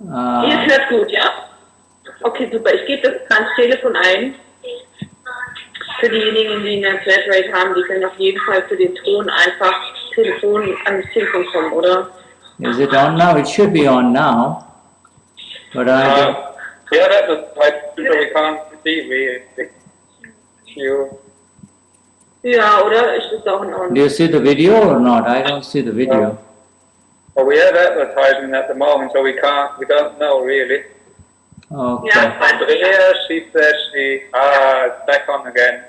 Hier ist das gut, ja? Okay, super. Ich gebe das ans Telefon ein. Für diejenigen, die eine Flatrate haben, die können auf jeden Fall für den Ton einfach ans Telefon kommen, oder? Is it on now? It should be on now. But I don't... Yeah, that was like, we can't see you. Ja, oder? Ist das auch in Ordnung? Do you see the video or not? I don't see the video. Well, we have advertising at the moment, so we don't know really. Okay. Ja, Andrea, she says it's back on again.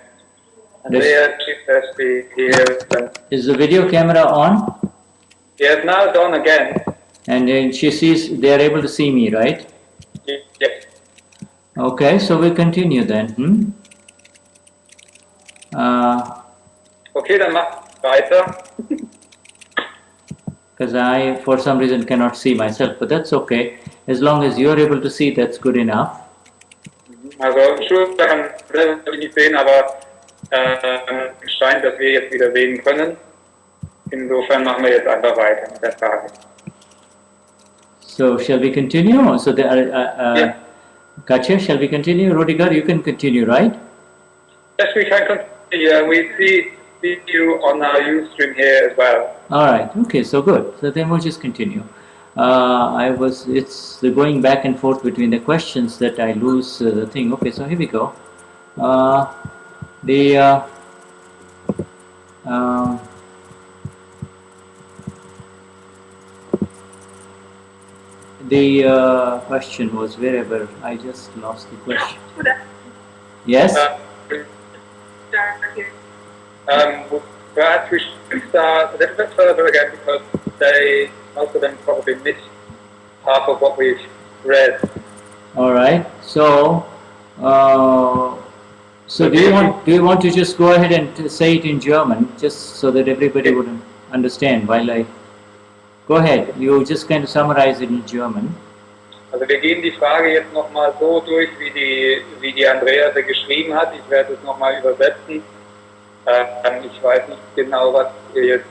Andrea, she says here. Is the video camera on? Yes, now it's on again. And then she sees, they are able to see me, right? Yes. Okay, so we continue then. Okay, dann mach weiter. Because I, for some reason, cannot see myself, but that's okay. As long as you are able to see, that's good enough. Also, Entschuldigung, kann ich nicht sehen, aber es scheint, dass wir jetzt wieder sehen können. Insofern machen wir jetzt einfach weiter mit der Frage. So, shall we continue? So, Yeah. Katja, shall we continue? Rodiger, you can continue, right? Yes, we can continue. We see you on our Ustream here as well. All right. Okay. So good. So then we'll just continue. It's going back and forth between the questions that I lose the thing. Okay. So here we go. The question was wherever. I just lost the question. Yes. Perhaps we should start a little bit further again because most of them probably missed half of what we've read. All right. So, do you want to just go ahead and say it in German, just so that everybody would understand? While I go ahead, you just kind of summarize it in German. Also wir gehen die Frage jetzt nochmal so durch, wie die Andrea sie geschrieben hat. Ich werde es nochmal übersetzen. Ich weiß nicht genau, was ihr jetzt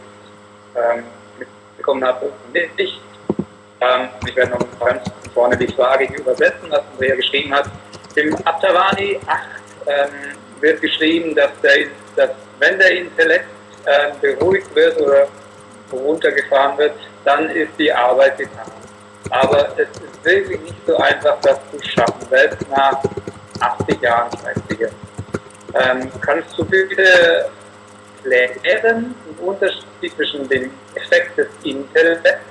mitbekommen habt. Ich werde noch ganz vorne die Frage übersetzen, was Andrea geschrieben hat. Im Abtavani 8 wird geschrieben, dass wenn der Intellekt beruhigt wird oder runtergefahren wird, dann ist die Arbeit getan. Aber es ist wirklich nicht so einfach, das zu schaffen, selbst nach 80 Jahren, schreibt sie. Kannst du bitte klären den Unterschied zwischen dem Effekt des Intellekts,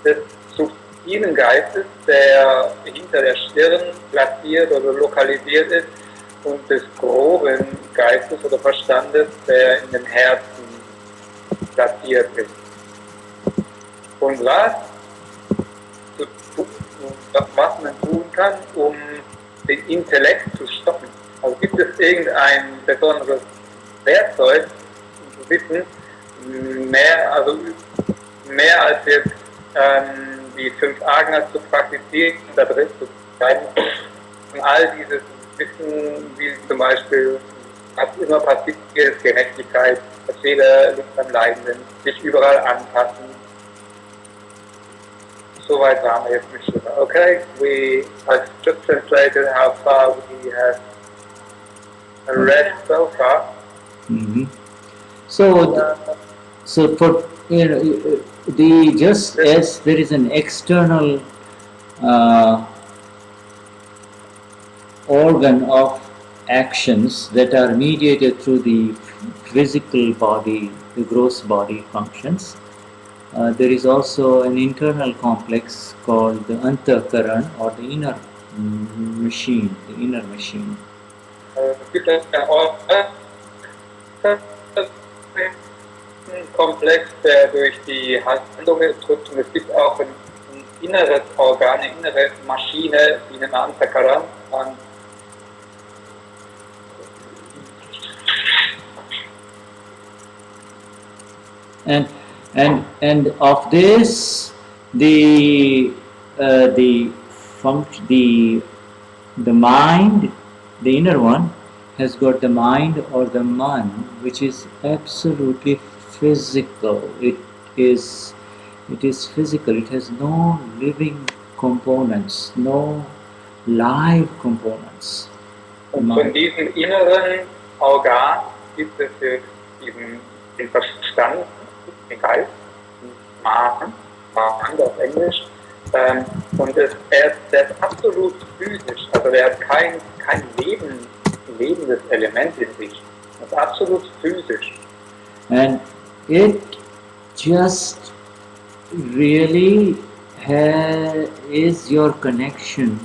des subtilen Geistes, der hinter der Stirn platziert oder lokalisiert ist, und des groben Geistes oder Verstandes, der in dem Herzen platziert ist? Und was man tun kann, um den Intellekt zu stoppen? Also gibt es irgendein besonderes Werkzeug, um zu wissen, mehr als jetzt die 5 Agnas zu praktizieren, da drin zu bleiben, und all dieses Wissen, wie zum Beispiel, was immer passiert ist, Gerechtigkeit, dass jeder liegt am Leidenden, sich überall anpassen. Soweit waren wir jetzt nicht drüber. Okay, I've just translated how far we have read so far. Mm-hmm. So for just as there is an external organ of actions that are mediated through the physical body, the gross body functions, there is also an internal complex called the antakaran, or the inner machine, the inner machine. Komplex, der durch die Handlungen drückt, und es gibt auch ein inneres Organ, eine innere Maschine, die nennt man Antakaran. And of this, the mind, the inner one, has got the mind or the man, which is absolutely physical. It is physical. It has no living components, no live components. Und von diesem inneren Organ gibt es den Verstand, den Geist, Mind auf Englisch, und der ist absolut physisch, also der hat kein lebendes Element in sich, das ist absolut physisch. And it just really is your connection.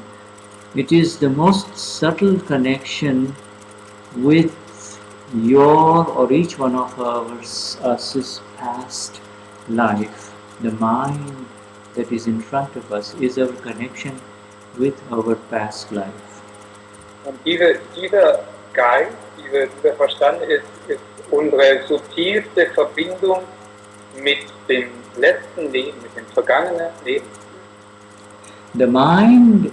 It is the most subtle connection with your or each one of us past life. The mind that is in front of us is our connection with our past life. Und dieser Geist, dieser Verstand ist unsere subtilste Verbindung mit dem letzten Leben, mit dem vergangenen Leben. The mind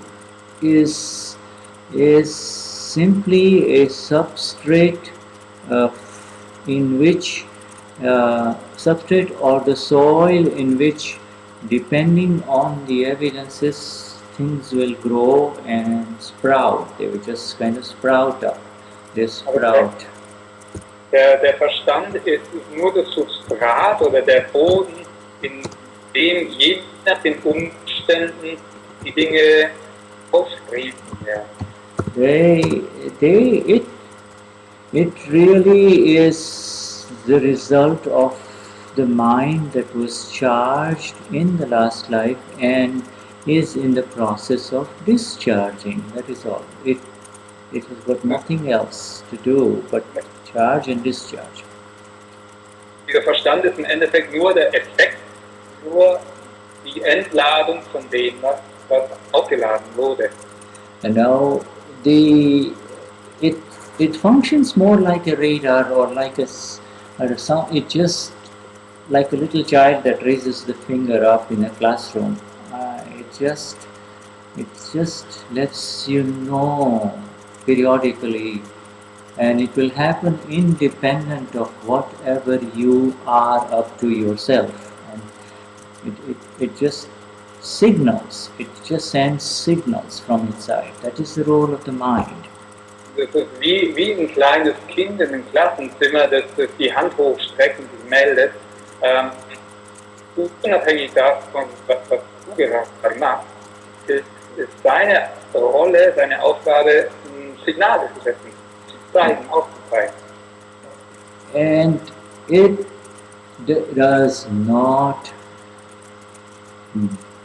is simply a substrate in which substrate or the soil in which, depending on the evidences, things will grow and sprout. They will just kind of sprout up. They sprout. Der Verstand ist nur das Substrat oder der Boden, in dem je nach den Umständen die Dinge auftreten werden. It really is the result of the mind that was charged in the last life and is in the process of discharging. That is all. It has got nothing else to do but charge and discharge. Dieser Verstand ist im Endeffekt nur der Effekt, nur die Entladung von dem, was aufgeladen wurde. And now it functions more like a radar or like a sound. It just like a little child that raises the finger up in a classroom. It just lets you know periodically, and it will happen independent of whatever you are up to yourself. And it just signals. It just sends signals from inside. That is the role of the mind. Das ist wie ein kleines Kind in einem Klassenzimmer, das die Hand hochstreckt und sich meldet. Unabhängig davon, was du gerade machst, ist seine Rolle, seine Aufgabe, Signale zu setzen, zu zeigen, aufzuzeigen. And it does not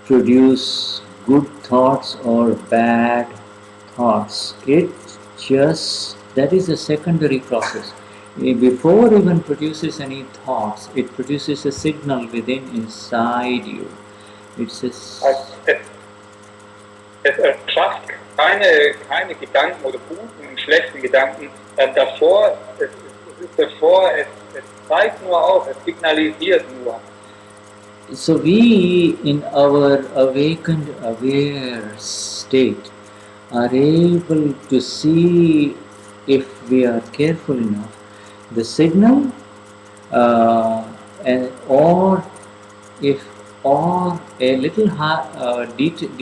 produce good thoughts or bad thoughts. That is a secondary process. Before even produces any thoughts, it produces a signal inside you. Es erschafft keine Gedanken oder guten und schlechten Gedanken davor. Es zeigt nur auf, es signalisiert nur. So we, in our awakened, aware state, are able to see, if we are careful enough, the signal, or a little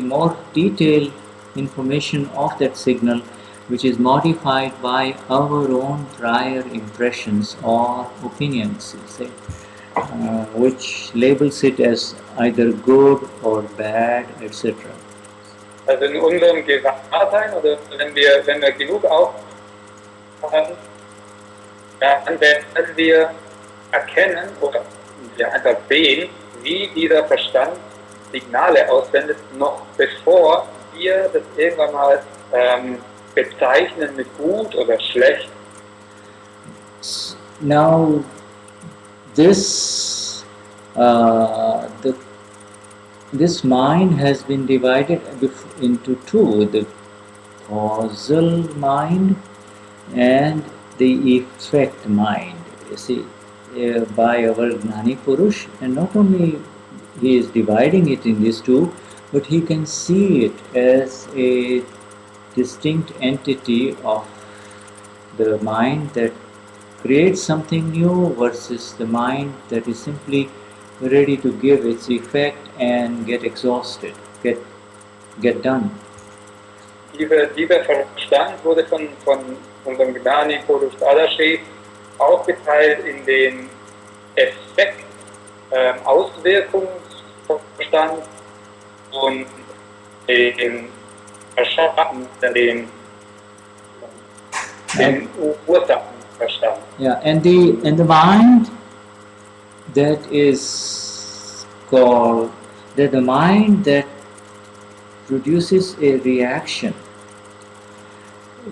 more detailed information of that signal, which is modified by our own prior impressions or opinions, say, which labels it as either good or bad, etc. Also in unserem Gewahrsein, oder wenn wir genug aufpassen, dann werden wir erkennen oder wir einfach sehen, wie dieser Verstand Signale aussendet, noch bevor wir das irgendwann mal bezeichnen mit gut oder schlecht. Now, this mind has been divided into two: the causal mind and the effect mind. You see, by our Gnani Purush, and not only he is dividing it in these two, but he can see it as a distinct entity of the mind that creates something new versus the mind that is simply ready to give its effect and get exhausted, get get done. Dieser Verstand wurde von unserem Gnani Purush Dadashri aufgeteilt in den Effekt, Auswirkungsverstand und den Verstand, den Ursachenverstand. Yeah, and the mind that is called the mind that produces a reaction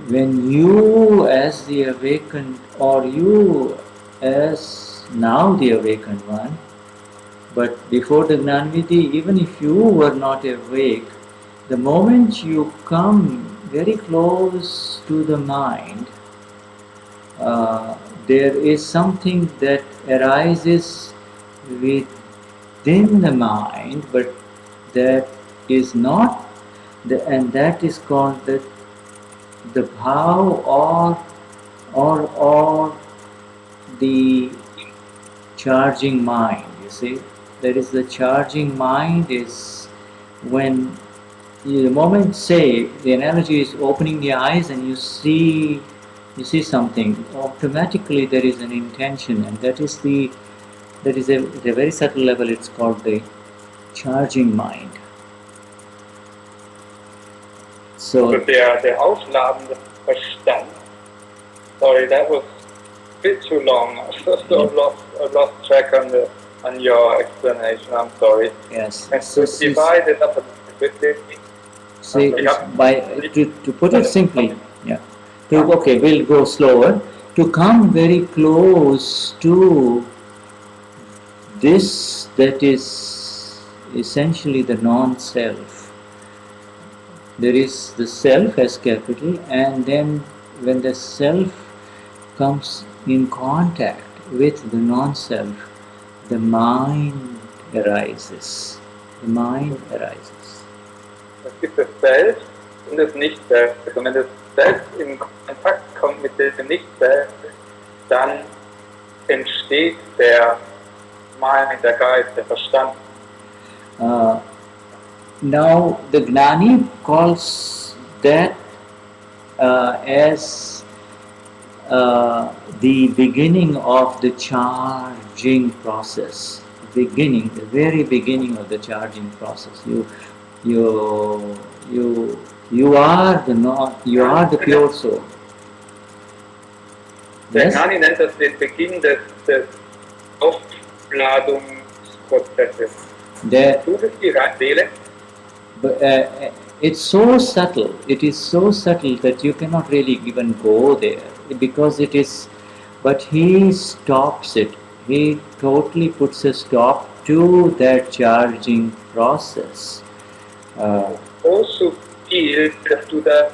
when you as the awakened, or you as now the awakened one, but before the Gnanvidhi, even if you were not awake, the moment you come very close to the mind, there is something that arises within the mind, but that is not, and that is called the bhav, or the charging mind. You see, that is the charging mind is when the moment, say, the analogy is opening the eyes and you see something, automatically there is an intention, and that is a very subtle level. It's called the charging mind. So der aufladende Verstand. Sorry, that was a bit too long. I lost track on your explanation. I'm sorry. Yes. And so divide it up a bit. See, to put it simply, yeah. Okay, we'll go slower. To come very close to this that is essentially the non-self. There is the self as capital, and then when the self comes in contact with the non-self, the mind arises. The mind arises. Es gibt das Selbst und das Nicht-Selbst. Und wenn das Selbst in Kontakt kommt mit dem Nicht-Selbst, dann entsteht der Mind, der Geist, der Verstand. Now the Gnani calls that as the beginning of the charging process. The very beginning of the charging process. You are the pure soul. Der Gnani nennt das den Beginn des Aufladungsprozesses. Du bist die Seele. But it's so subtle. It is so subtle that you cannot really even go there, because it is. But he stops it. He totally puts a stop to that charging process. So subtil, dass du da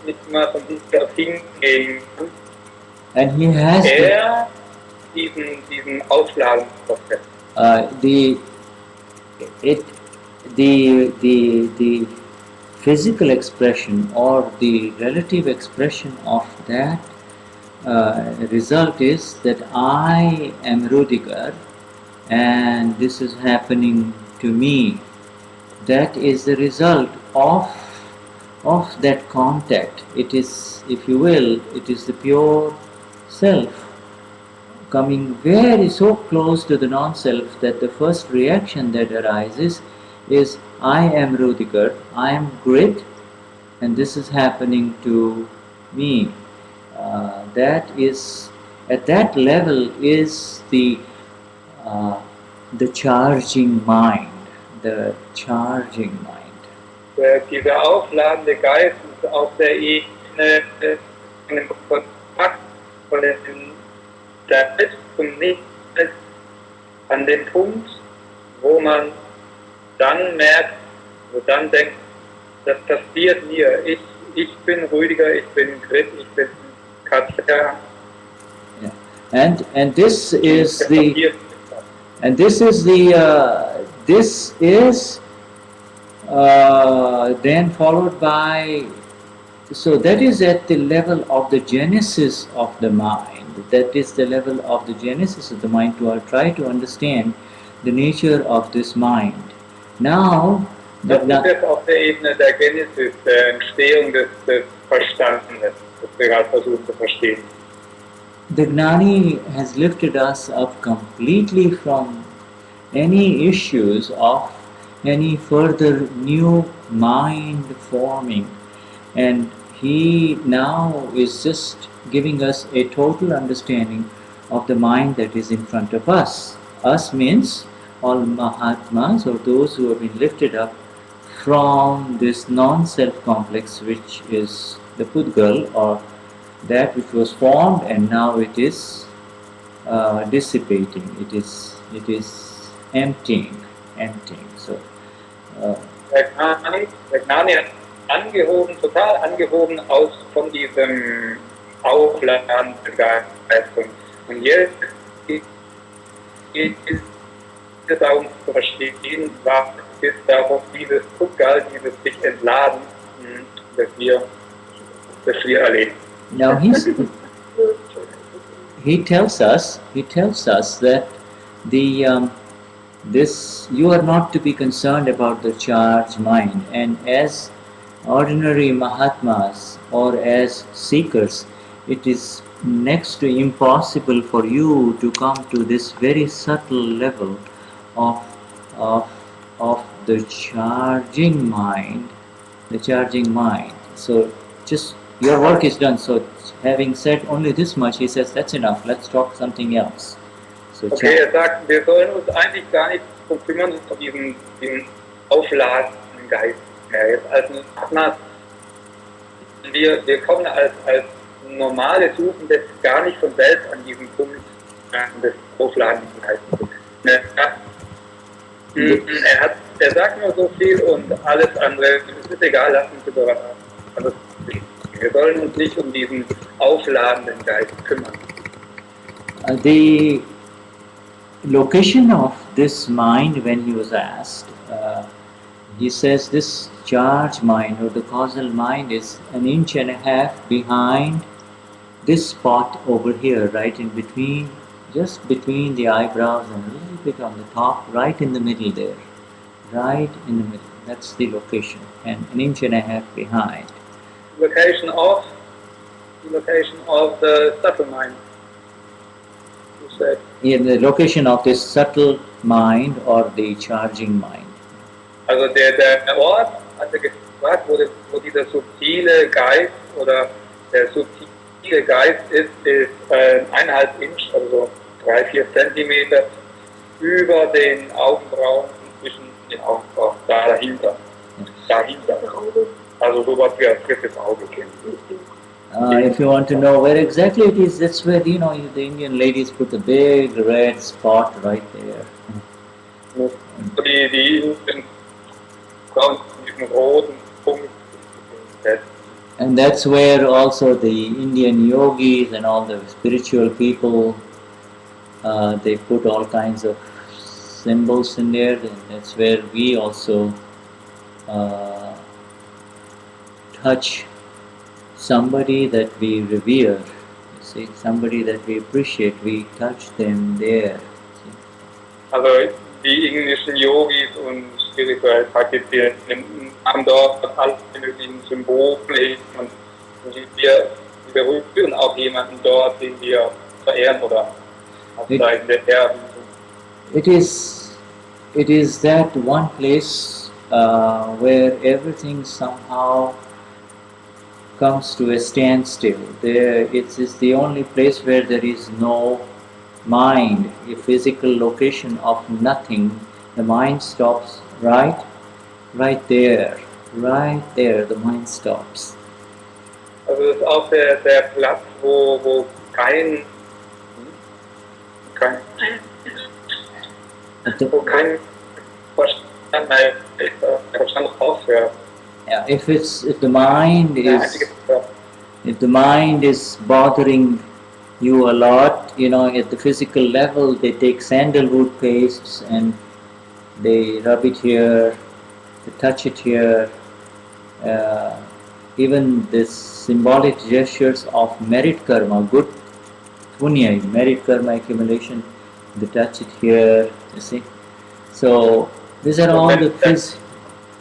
nicht mal von dieser hingehen kannst. And he has diesen Aufladungsprozess. The physical expression or the relative expression of that result is that I am Rudiger and this is happening to me. That is the result of that contact. It is, if you will, it is the pure self coming very so close to the non-self that the first reaction that arises is I am Rudiger, I am grit, and this is happening to me. That is, at that level is the charging mind, the charging mind. Dieser aufladende Geist ist auf der Ebene von dem Kontakt von dem Selbst zum Nicht-Selbst an dem Punkt, wo man dann merkt, wo dann denkt, das passiert mir. Ich bin Rüdiger, ich bin Grit, ich bin Katja. Yeah. And this is the then followed by, so that is at the level of the genesis of the mind. That is the level of the genesis of the mind to try to understand the nature of this mind. Now Das ist jetzt auf der Ebene der Genesis, der Entstehung des Verstandes, das wir gerade versuchen zu verstehen. The Gnani has lifted us up completely from any issues of any further new mind forming, and he now is just giving us a total understanding of the mind that is in front of us. Us means all Mahatmas, or those who have been lifted up from this non-self complex, which is the Pudgal, or that which was formed and now it is dissipating, it is emptying. So Der Gnani hat angehoben, total angehoben von diesem Aufladen der Begeisterung. Und jetzt geht es darum zu verstehen, was ist darauf dieses Pudgal, dieses sich entladen, das wir erleben. now he tells us that this you are not to be concerned about the charged mind, and as ordinary Mahatmas or as seekers, it is next to impossible for you to come to this very subtle level of the charging mind. So just your work is done. So having said only this much, he says that's enough. Let's talk something else. So okay, sagt, wir sollen uns eigentlich gar nicht so kümmern um diesen aufladenden Geist mehr. Jetzt als Mahatmas, wir kommen als normale Suchende gar nicht von selbst an diesen Punkt des aufladenden Geistes. Er sagt nur so viel und alles andere, es ist egal, lass uns über alles reden. Wir sollen uns nicht um diesen aufladenden Geist kümmern. The location of this mind, when he was asked, he says this charged mind or the causal mind is 1.5 inches behind this spot over here, right in between, just between the eyebrows and a little bit on the top, right in the middle there. Right in the middle. That's the location, and 1.5 inches behind. Location of the subtle mind. You said. In the location of this subtle mind or the charging mind. Also der Ort, hat er gefragt, wo dieser subtile Geist oder der subtile Geist ist 1,5 Inch, also 3-4 Zentimeter über den Augenbrauen, zwischen den Augenbrauen, dahinter. Also so was wir als drittes Auge kennen. If you want to know where exactly it is, that's where the Indian ladies put a big red spot right there. Die Indien Frauen diesen roten Punkt. And that's where also the Indian yogis and all the spiritual people, they put all kinds of symbols in there, and that's where we also touch somebody that we revere, you see, somebody that we appreciate, we touch them there. Also die indischen Yogis und spirituell Praktizierenden haben dort alle möglichen Symbole und wir berühren auch jemanden dort, den wir verehren oder aufzeigen, der Ehren. It is that one place where everything somehow comes to a standstill. There, it is the only place where there is no mind, a physical location of nothing. The mind stops right there. The mind stops. Also das ist auch der Platz, wo kein Verstand aufhört. Yeah, if the mind is bothering you a lot, at the physical level, they take sandalwood pastes and they rub it here, they touch it here. Even this symbolic gestures of merit karma, good punya, merit karma accumulation, they touch it here. You see, so these are all the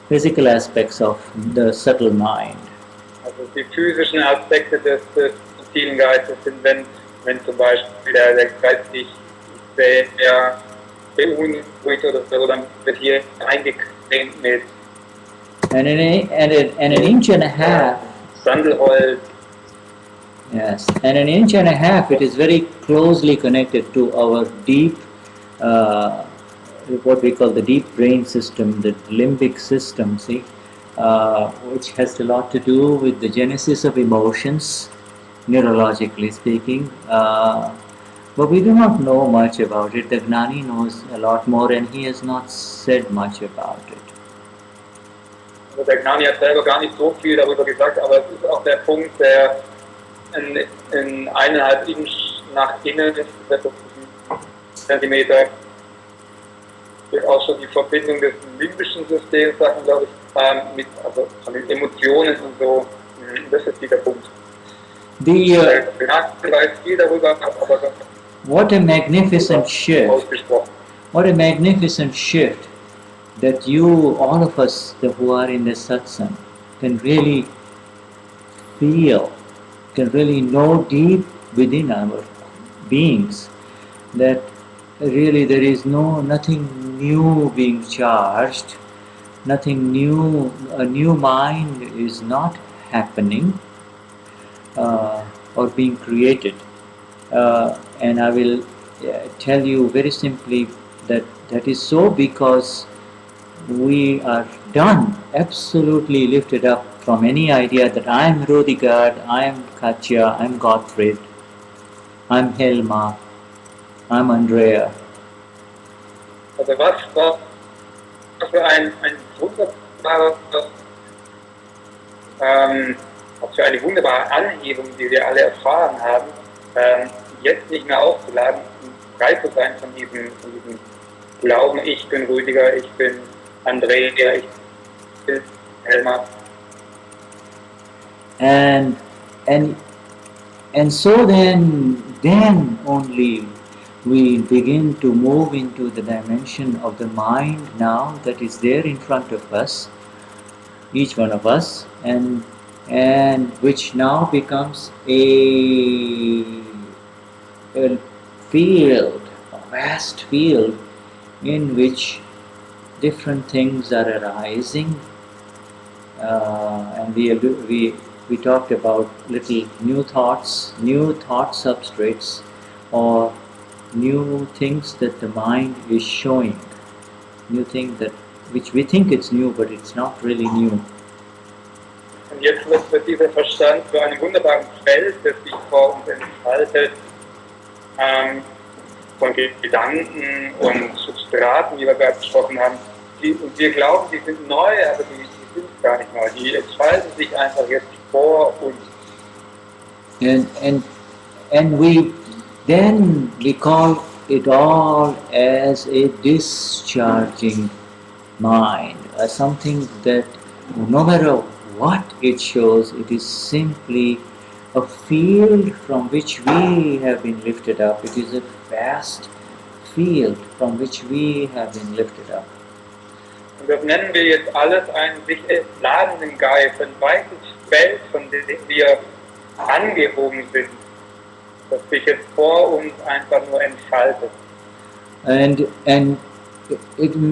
physical aspects of the subtle mind. Also die physischen Aspekte des subtilen Geistes sind, wenn zum Beispiel der Geist sich sehr beunruhigt oder so, dann wird hier eingecremt mit And an inch and a half, Sandelholz. yes, and an inch and a half, it is very closely connected to our deep, what we call the deep brain system, the limbic system, see, which has a lot to do with the genesis of emotions, neurologically speaking. But we do not know much about it. The Gnani knows a lot more, and he has not said much about it. Also der Gnani hat selber gar nicht so viel darüber gesagt, aber es ist auch der Punkt, der in 1,5 Inch nach innen ist, das ist Zentimeter, wird auch schon die Verbindung des limbischen Systems, sagen glaube ich, mit also von den Emotionen und so, das ist dieser Punkt. Der Gnani weiß viel darüber, aber what a magnificent shift! What a magnificent shift that you, all of us who are in the satsang, can really feel, can really know deep within our beings that really there is nothing new being charged, nothing new, a new mind is not happening or being created. And I will tell you very simply that is so because we are done, absolutely lifted up from any idea that I am Rodegard, I am Katja, I am Gottfried, I am Helma, I am Andrea. Also was für ein wunderbarer, was für eine wunderbare Anhebung, die wir alle erfahren haben, jetzt nicht mehr aufzuladen, frei zu sein von diesem Glauben, ich bin Rüdiger, ich bin Andrea, ich bin Helma. And so then only we begin to move into the dimension of the mind now that is there in front of us, each one of us, and which now becomes a field, a vast field in which different things are arising, and we talked about little new thought substrates, or new things that the mind is showing, new things that which we think it's new, but it's not really new. Und jetzt wird dieser Verstand zu einem wunderbaren Feld, das sich vor uns entfaltet, von Gedanken und Substraten, wie wir gerade gesprochen haben. Und wir glauben, die sind neu, aber die sind gar nicht neu. Die entfalten sich einfach jetzt vor uns. And we call it all as a discharging mind, as something that no matter what it shows, it is simply a field from which we have been lifted up. It is a vast field from which we have been lifted up. Und das nennen wir jetzt alles einen sich entladenen Geist, ein weites Feld, von dem wir angehoben sind, das sich jetzt vor uns einfach nur entfaltet. And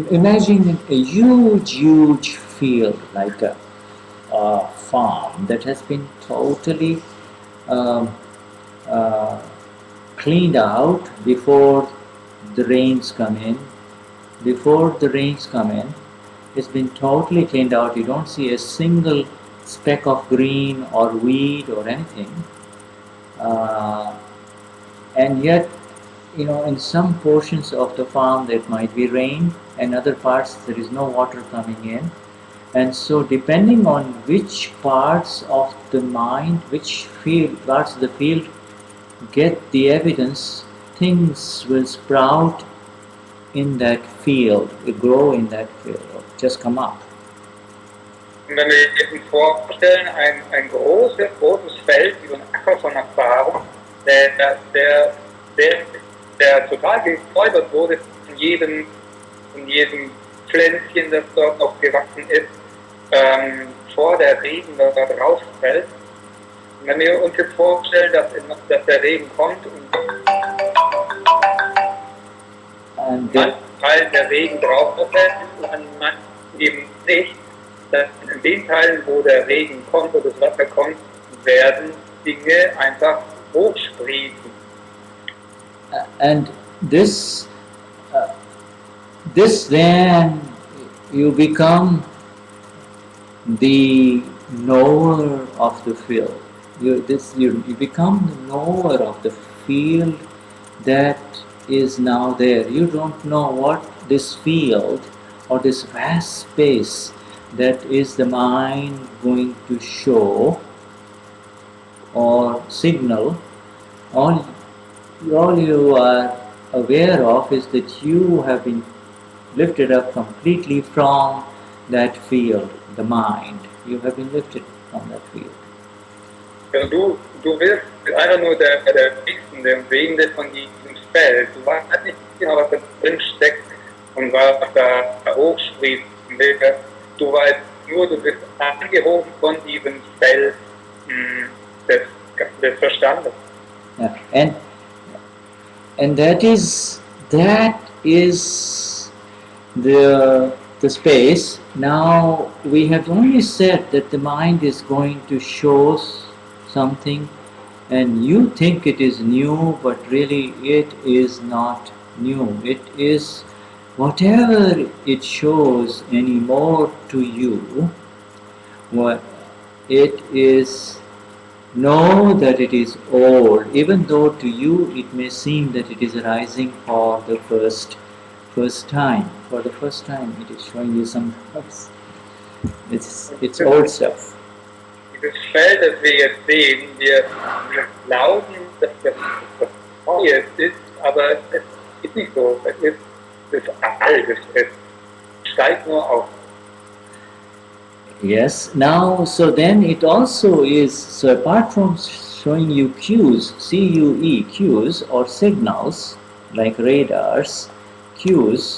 imagine a huge field, like a farm that has been totally cleaned out before the rains come in. Before the rains come in, it's been totally cleaned out. You don't see a single speck of green or weed or anything. And yet, in some portions of the farm there might be rain, and other parts there is no water coming in. And so depending on which parts of the mind, which parts of the field get the evidence, things will sprout in that field, will grow in that field, or just come up. Und wenn wir uns vorstellen, ein großes Feld, wie so ein Acker von Erfahrung, der total gesäubert wurde von jedem Pflänzchen, das dort noch gewachsen ist, vor der Regen da drauf fällt. Und wenn wir uns jetzt vorstellen, dass der Regen kommt und manchen Teilen der Regen drauf fällt und an manchen eben nicht, dann in den Teilen, wo der Regen kommt, wo das Wasser kommt, werden Dinge einfach hochsprießen. And this then you become the knower of the field. You become the knower of the field that is now there. You don't know what this field or this vast space that is the mind going to show or signal. All you are aware of is that you have been lifted up completely from that field, the mind. You have been lifted from that field. Du wirst einfach nur der Fließende und Wehende von diesem Feld. Du weißt nicht genau, was da drin steckt und was da hochsprießt. Du weißt nur, du bist angehoben von diesem Feld des Verstandes. Yeah. And that is the space. Now we have only said that the mind is going to show something, and you think it is new, but really it is not new. It is whatever it shows anymore to you. What it is. Know that it is old, even though to you it may seem that it is arising for the first time. For the first time, it is showing you some thoughts. It's old stuff. Dieses Feld, das wir jetzt sehen, wir glauben, dass das Neues ist, aber es ist nicht so. Es ist alt, es steigt nur auf. Yes, now, so then it also is, so apart from showing you cues, C-U-E, cues or signals, like radars, cues,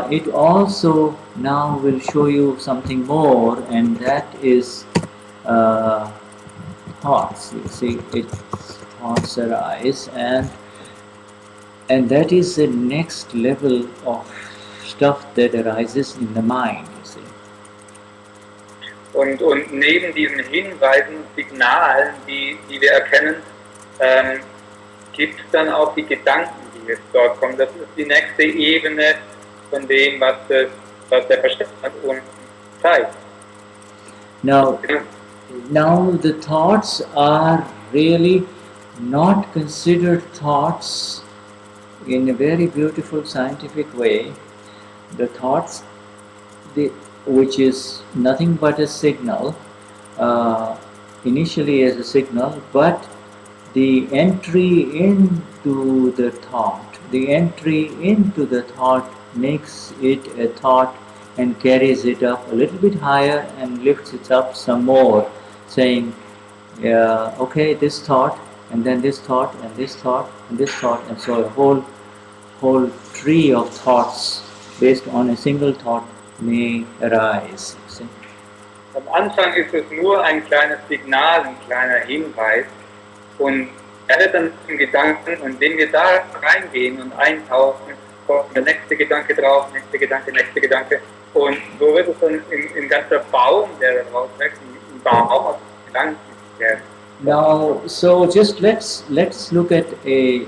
it also now will show you something more, and that is thoughts. You see, thoughts arise, and that is the next level of stuff that arises in the mind, you see. Und neben diesen Hinweisen, Signalen, die wir erkennen, gibt es dann auch die Gedanken, die jetzt dort kommen. Das ist die nächste Ebene von dem, was der Verstand uns zeigt. Now the thoughts are really not considered thoughts in a very beautiful scientific way. The thoughts, which is nothing but a signal, initially as a signal, but the entry into the thought makes it a thought and carries it up a little bit higher and lifts it up some more, saying, okay, this thought, and then this thought, and this thought, and this thought, and so a whole tree of thoughts based on a single thought may arise. See? Am Anfang ist es nur ein kleines Signal, ein kleiner Hinweis, und wird dann zum Gedanken, und wenn wir da reingehen und eintauchen, kommt der nächste Gedanke drauf, nächste Gedanke, und so wird es dann ein ganzer Baum, der daraus wächst, ein Baum aus Gedanken werden. Now, so just let's look at a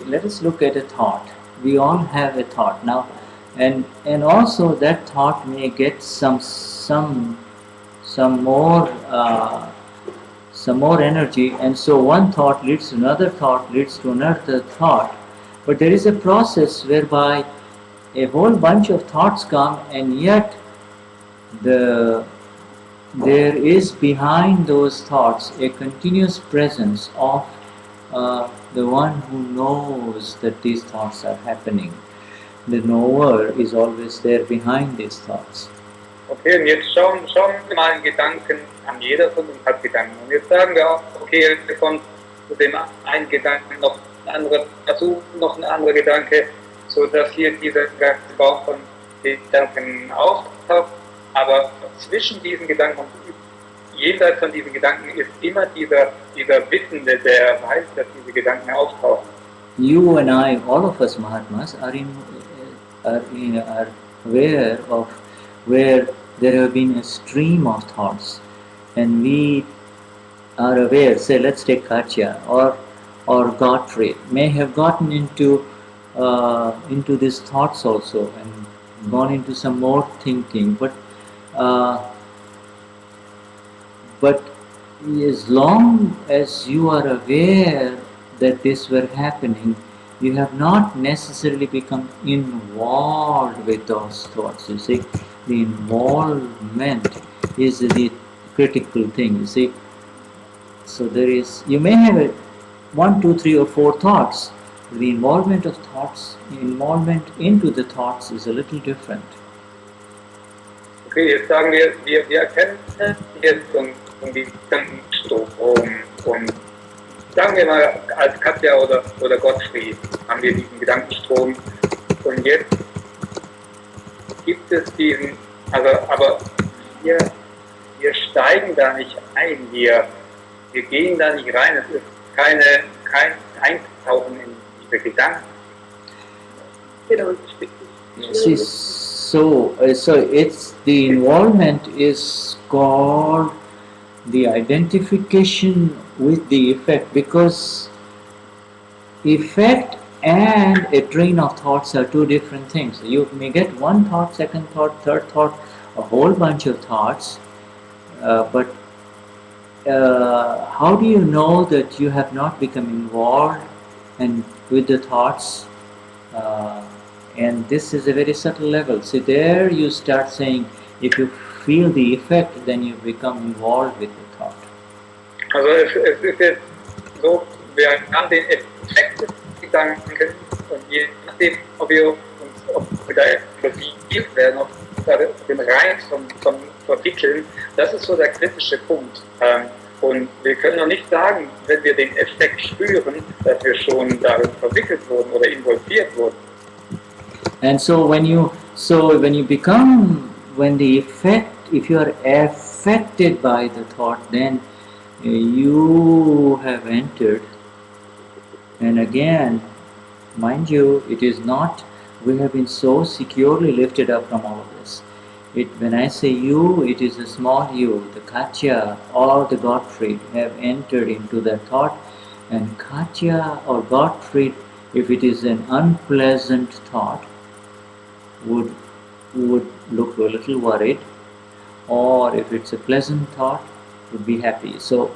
thought. We all have a thought now, and also that thought may get some more energy, and so one thought leads to another thought, leads to another thought. But there is a process whereby a whole bunch of thoughts come, and yet there is behind those thoughts a continuous presence of the one who knows that these thoughts are happening. The knower is always there behind these thoughts. Okay, und jetzt schauen wir mal einen Gedanken an. Jeder von uns hat Gedanken. Und jetzt sagen wir auch, okay, wir kommen zu dem einen Gedanken, noch ein anderer Versuch, noch ein anderer Gedanke, sodass hier dieser ganze Baum von Gedanken auftaucht. aber zwischen diesen Gedanken und jenseits von diesen Gedanken ist immer dieser Wissende, der weiß, dass diese Gedanken auftauchen. You and I, all of us Mahatmas, are aware of where there have been a stream of thoughts, and we are aware. Say, let's take Katya or Godfrey may have gotten into these thoughts also and gone into some more thinking, but as long as you are aware that this were happening, you have not necessarily become involved with those thoughts. You see, the involvement is the critical thing. You see, so there is. You may have 1, 2, 3, or 4 thoughts. The involvement of thoughts, involvement into the thoughts, is a little different. Okay, jetzt sagen wir erkennen jetzt die Gedankenstrom und sagen wir mal, als Katja oder Gottfried haben wir diesen Gedankenstrom und jetzt gibt es diesen, aber wir steigen da nicht ein, wir gehen da nicht rein, es ist kein Eintauchen in diese Gedanken. See, so it's the involvement is called the identification with the effect, because effect and a train of thoughts are two different things. You may get one thought, second thought, third thought, a whole bunch of thoughts, but how do you know that you have not become involved and with the thoughts? And this is a very subtle level. So there you start saying, if you feel the effect, then you become involved with the thought. Also es ist jetzt so, wir haben den Effekt des Gedanken und je nachdem, ob wir da involviert werden, ob den Reiz vom Verwickeln, das ist so der kritische Punkt. Und wir können noch nicht sagen, wenn wir den Effekt spüren, dass wir schon darin verwickelt wurden oder involviert wurden. And so when the effect, if you are affected by the thought, then you have entered. And again, mind you, it is not, we have been so securely lifted up from all of this. When I say you, it is a small you. The Katya or the Gottfried have entered into that thought, and Katya or Gottfried, if it is an unpleasant thought, would look a little worried, or if it's a pleasant thought, would be happy. So,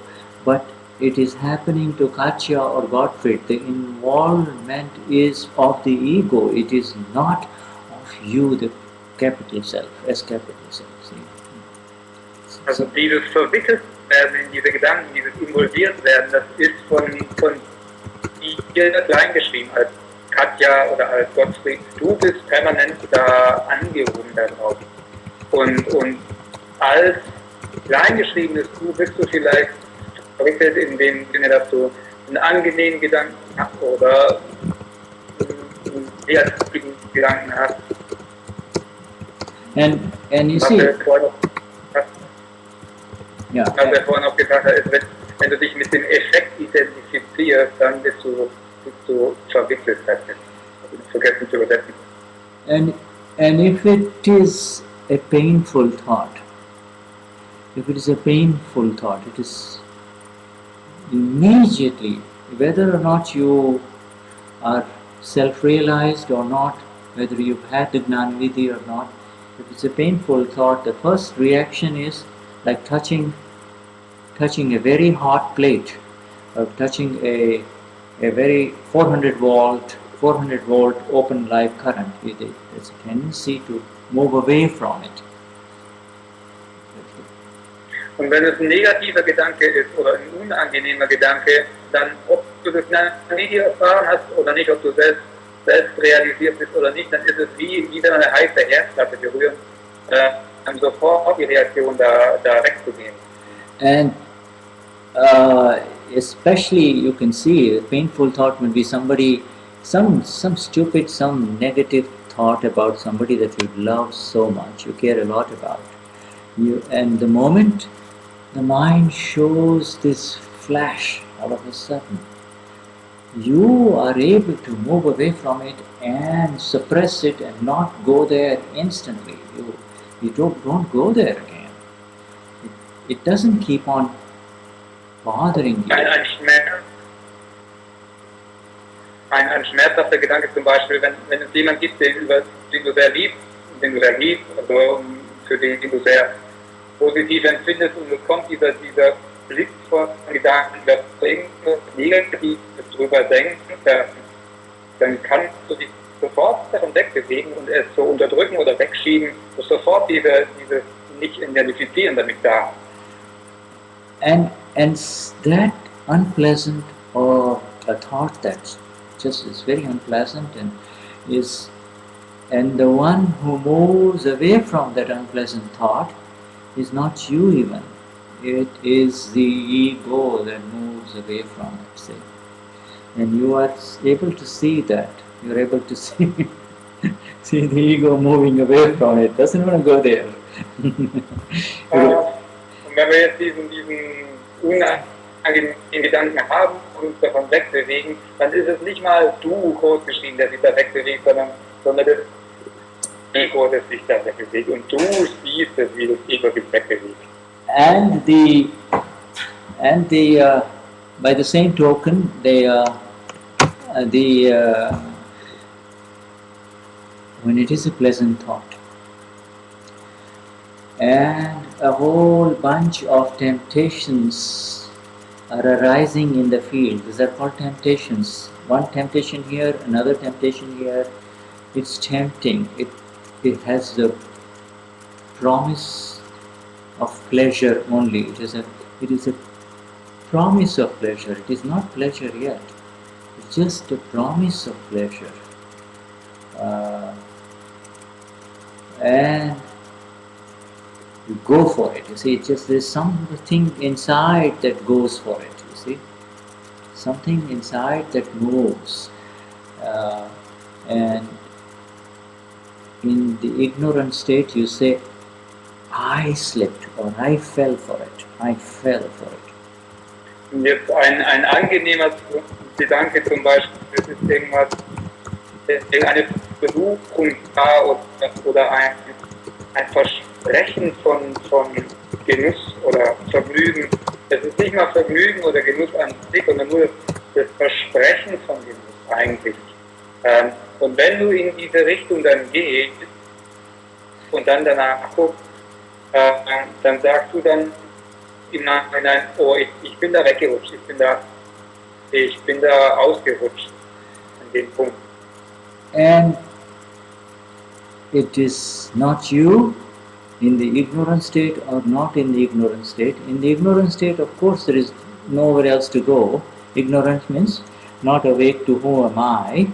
but it is happening to Katya or Gottfried. The involvement is of the ego. It is not of you, the capital self, as capital self. See? Also dieses verwickelt werden in diese Gedanken, dieses involviert werden, das ist von dir klein geschrieben als Katja oder als Gottfried. Du bist permanent da angehoben darauf. Und als kleingeschriebenes Du bist du vielleicht verwickelt in dem Sinne, dass du einen angenehmen Gedanken hast oder einen derartigen Gedanken hast. And you see, ja. Was er vorhin auch gesagt hat, ist, wenn du dich mit dem Effekt identifizierst, dann bist du verwickelt. Vergessen zu übersetzen. And if it is a painful thought, it is immediately, whether or not you are self-realized or not, whether you've had the Gnani or not, if it's a painful thought, the first reaction is like touching a very hot plate, or touching a very 400 volt open live current. There's a tendency to move away from it. Und wenn es ein negativer Gedanke ist oder ein unangenehmer Gedanke, dann ob du das Gnani erfahren hast oder nicht, ob du selbst realisiert bist oder nicht, dann ist es wie wenn eine heiße Herdplatte berühren, sofort die Reaktion da wegzugehen. And especially you can see a painful thought would be somebody, some stupid, some negative thought about somebody that you love so much, you care a lot about. And the moment the mind shows this flash all of a sudden, you are able to move away from it and suppress it and not go there instantly. You don't go there again. It doesn't keep on bothering you. Ein schmerzhafter Gedanke zum Beispiel, wenn es jemand gibt, den du sehr liebst, also für den du sehr positiv empfindest und es kommt dieser Blick von Gedanken, dass du irgendwas Negatives drüber denkst, dann kannst du dich sofort davon wegbewegen und es so unterdrücken oder wegschieben, dass sofort dieses Nicht-Identifizieren damit da. And that unpleasant or a thought that just is very unpleasant and the one who moves away from that unpleasant thought is not you even. It is the ego that moves away from it, see. And you are able to see that. You're able to see the ego moving away from it. Doesn't want to go there. Und wenn wir jetzt diesen unangenehmen Gedanken haben und uns davon wegbewegen, dann ist es nicht mal du groß geschrieben, der sich da wegbewegt, sondern das Ego, das sich da wegbewegt. Und du siehst es, wie das Ego sich wegbewegt. And by the same token, when it is a pleasant thought, and a whole bunch of temptations are arising in the field. These are called temptations. One temptation here, another temptation here. It's tempting. It has the promise of pleasure only. It is a promise of pleasure. It is not pleasure yet. It's just a promise of pleasure. And you go for it, you see. It's just there's something inside that goes for it, you see. Something inside that moves. And in the ignorant state you say, I slipped or I fell for it. I fell for it. Und jetzt ein angenehmer Gedanke zum Beispiel, das ist irgendwas, eine Versuchung da oder ein Versprechen von Genuss oder Vergnügen. Es ist nicht mal Vergnügen oder Genuss an sich, sondern nur das Versprechen von Genuss eigentlich. Und wenn du in diese Richtung dann gehst und dann danach guckst, dann sagst du dann im Nachhinein, oh, ich bin da weggerutscht, ich bin da ausgerutscht an dem Punkt. And it is not you in the ignorant state or not in the ignorant state. In the ignorant state, of course, there is nowhere else to go. Ignorant means not awake to who am I.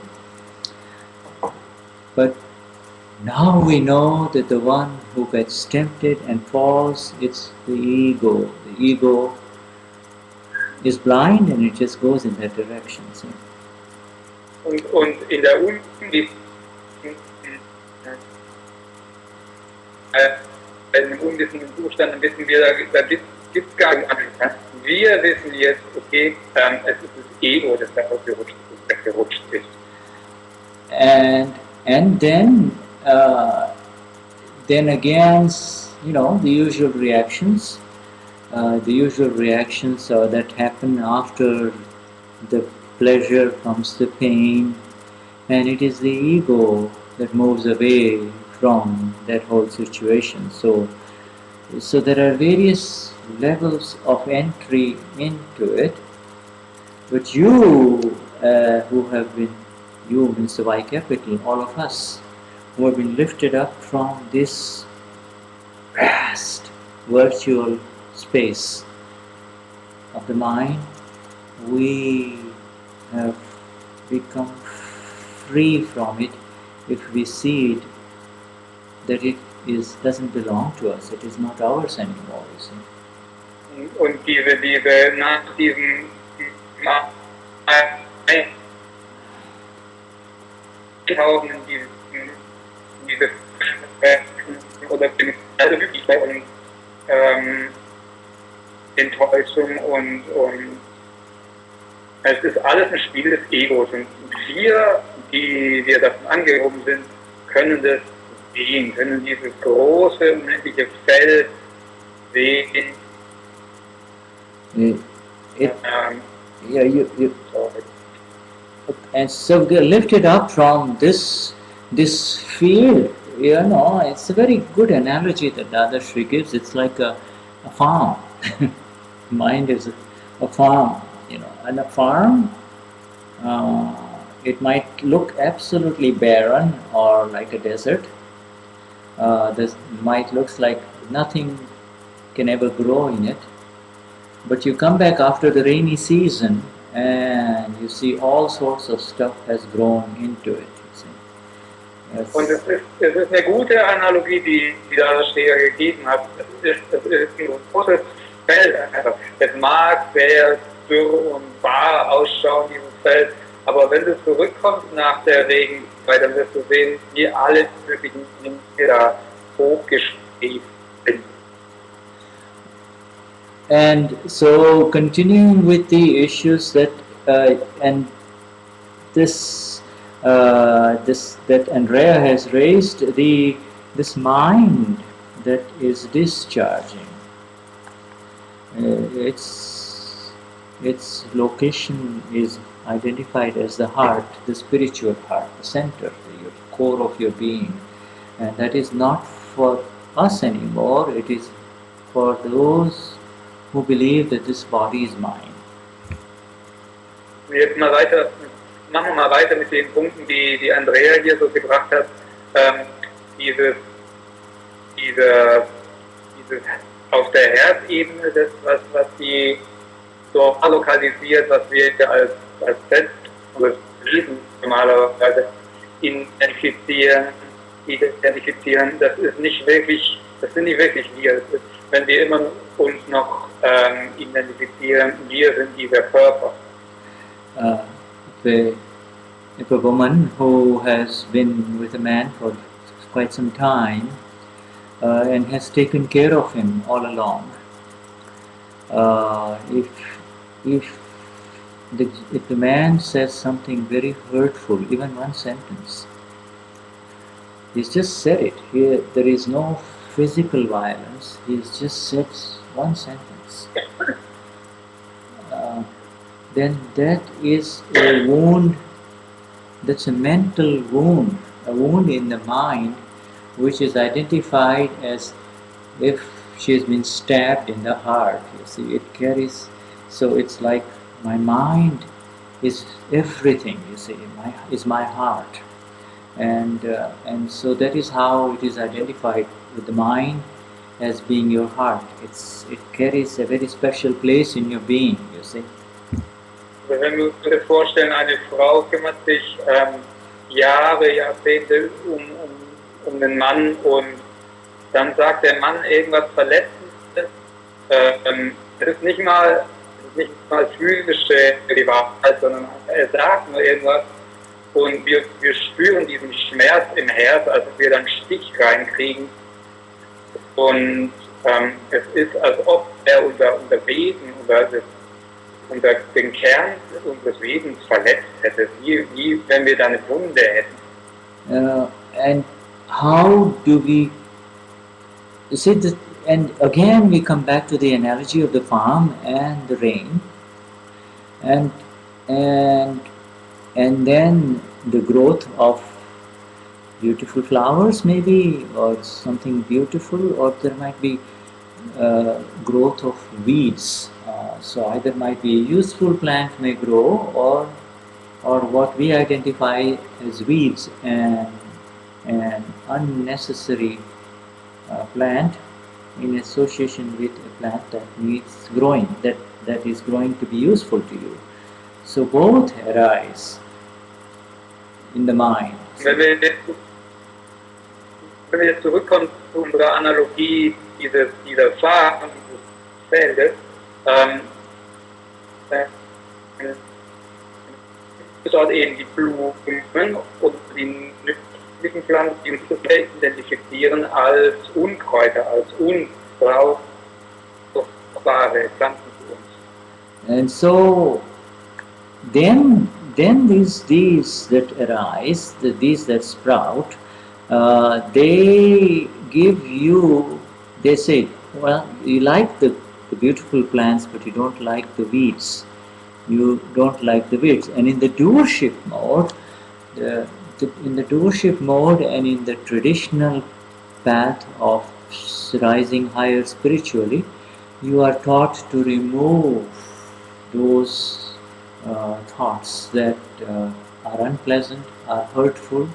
But now we know that the one who gets tempted and falls, it's the ego. The ego is blind and it just goes in that direction. See? Und in der im unwissenden Zustand wissen wir, da gibt es gar nichts. Wir wissen jetzt, okay, es ist das Ego, das da weggerutscht ist. And then again, you know, the usual reactions that happen after the pleasure comes the pain, and it is the ego that moves away from that whole situation. So there are various levels of entry into it, but you who have been, you means the Y capital, all of us who have been lifted up from this vast virtual space of the mind, we have become free from it if we see it that it doesn't belong to us, it is not ours anymore, you see. Und nach diesem diese oder Enttäuschung und es ist alles ein Spiel des Egos und wir, die wir davon angehoben sind, können das sehen, können dieses große, unendliche Feld sehen. And so they lifted up from this field. It's a very good analogy that Dadashri gives. It's like a farm. Mind is a farm, and a farm, it might look absolutely barren or like a desert. This might looks like nothing can ever grow in it. But you come back after the rainy season and you see all sorts of stuff has grown into it. Und es ist eine gute Analogie, die Dadashri gegeben hat. Es ist ein großes Feld. Es mag sehr dürr und bar ausschauen, dieses Feld, aber wenn du zurückkommst nach der Regenzeit, dann wirst du sehen, wie alle möglichen Dinge da hochgestiegen sind. And so, continuing with the issues that that Andrea has raised, this mind that is discharging, its location is identified as the heart, the spiritual heart, the center, the core of your being, and that is not for us anymore. It is for those who believe that this body is mine. Jetzt machen wir mal weiter mit den Punkten, die Andrea hier so gebracht hat. Dieses auf der Herzebene, das, was sie so lokalisiert, was wir als Selbst oder Wesen normalerweise identifizieren, das sind nicht wirklich wir. Das ist, wenn wir immer uns noch identifizieren, wir sind dieser Körper. If a woman who has been with a man for quite some time and has taken care of him all along, if the man says something very hurtful, even one sentence, he's just said it. Here there is no physical violence. He's just said one sentence. Then that is a wound. That's a mental wound, a wound in the mind, which is identified as if she has been stabbed in the heart. You see, it carries. So it's like my mind is everything. You see, is my heart, and so that is how it is identified with the mind as being your heart. It carries a very special place in your being. You see. Wenn wir uns das vorstellen, eine Frau kümmert sich Jahre, Jahrzehnte um den Mann und dann sagt der Mann irgendwas Verletzendes. Es ist nicht mal physische Gewalt, sondern er sagt nur irgendwas und wir spüren diesen Schmerz im Herz, als wir dann Stich reinkriegen. Und es ist, als ob er unser Wesen, unser den Kern unseres Wesens verletzt hätte, wie wenn wir da eine Wunde hätten. And how do we see that? And again we come back to the analogy of the farm and the rain, and then the growth of beautiful flowers maybe, or something beautiful, or there might be growth of weeds. So either might be a useful plant may grow, or what we identify as weeds and unnecessary plant in association with a plant that needs growing, that is growing to be useful to you. So both arise in the mind. Wenn wir jetzt zurückkommen zu unserer Analogie dieser Farbe, dieses Feldes, dort eben die Blumen und die nützlichen Pflanzen, die uns identifizieren als Unkräuter, als Unkraut, fruchtbare Pflanzen für uns. And so then these that arise, these that sprout, they give you, they say, well, you like the beautiful plants, but you don't like the weeds. You don't like the weeds. And in the doership mode, in the doership mode and in the traditional path of rising higher spiritually, you are taught to remove those thoughts that are unpleasant, are hurtful,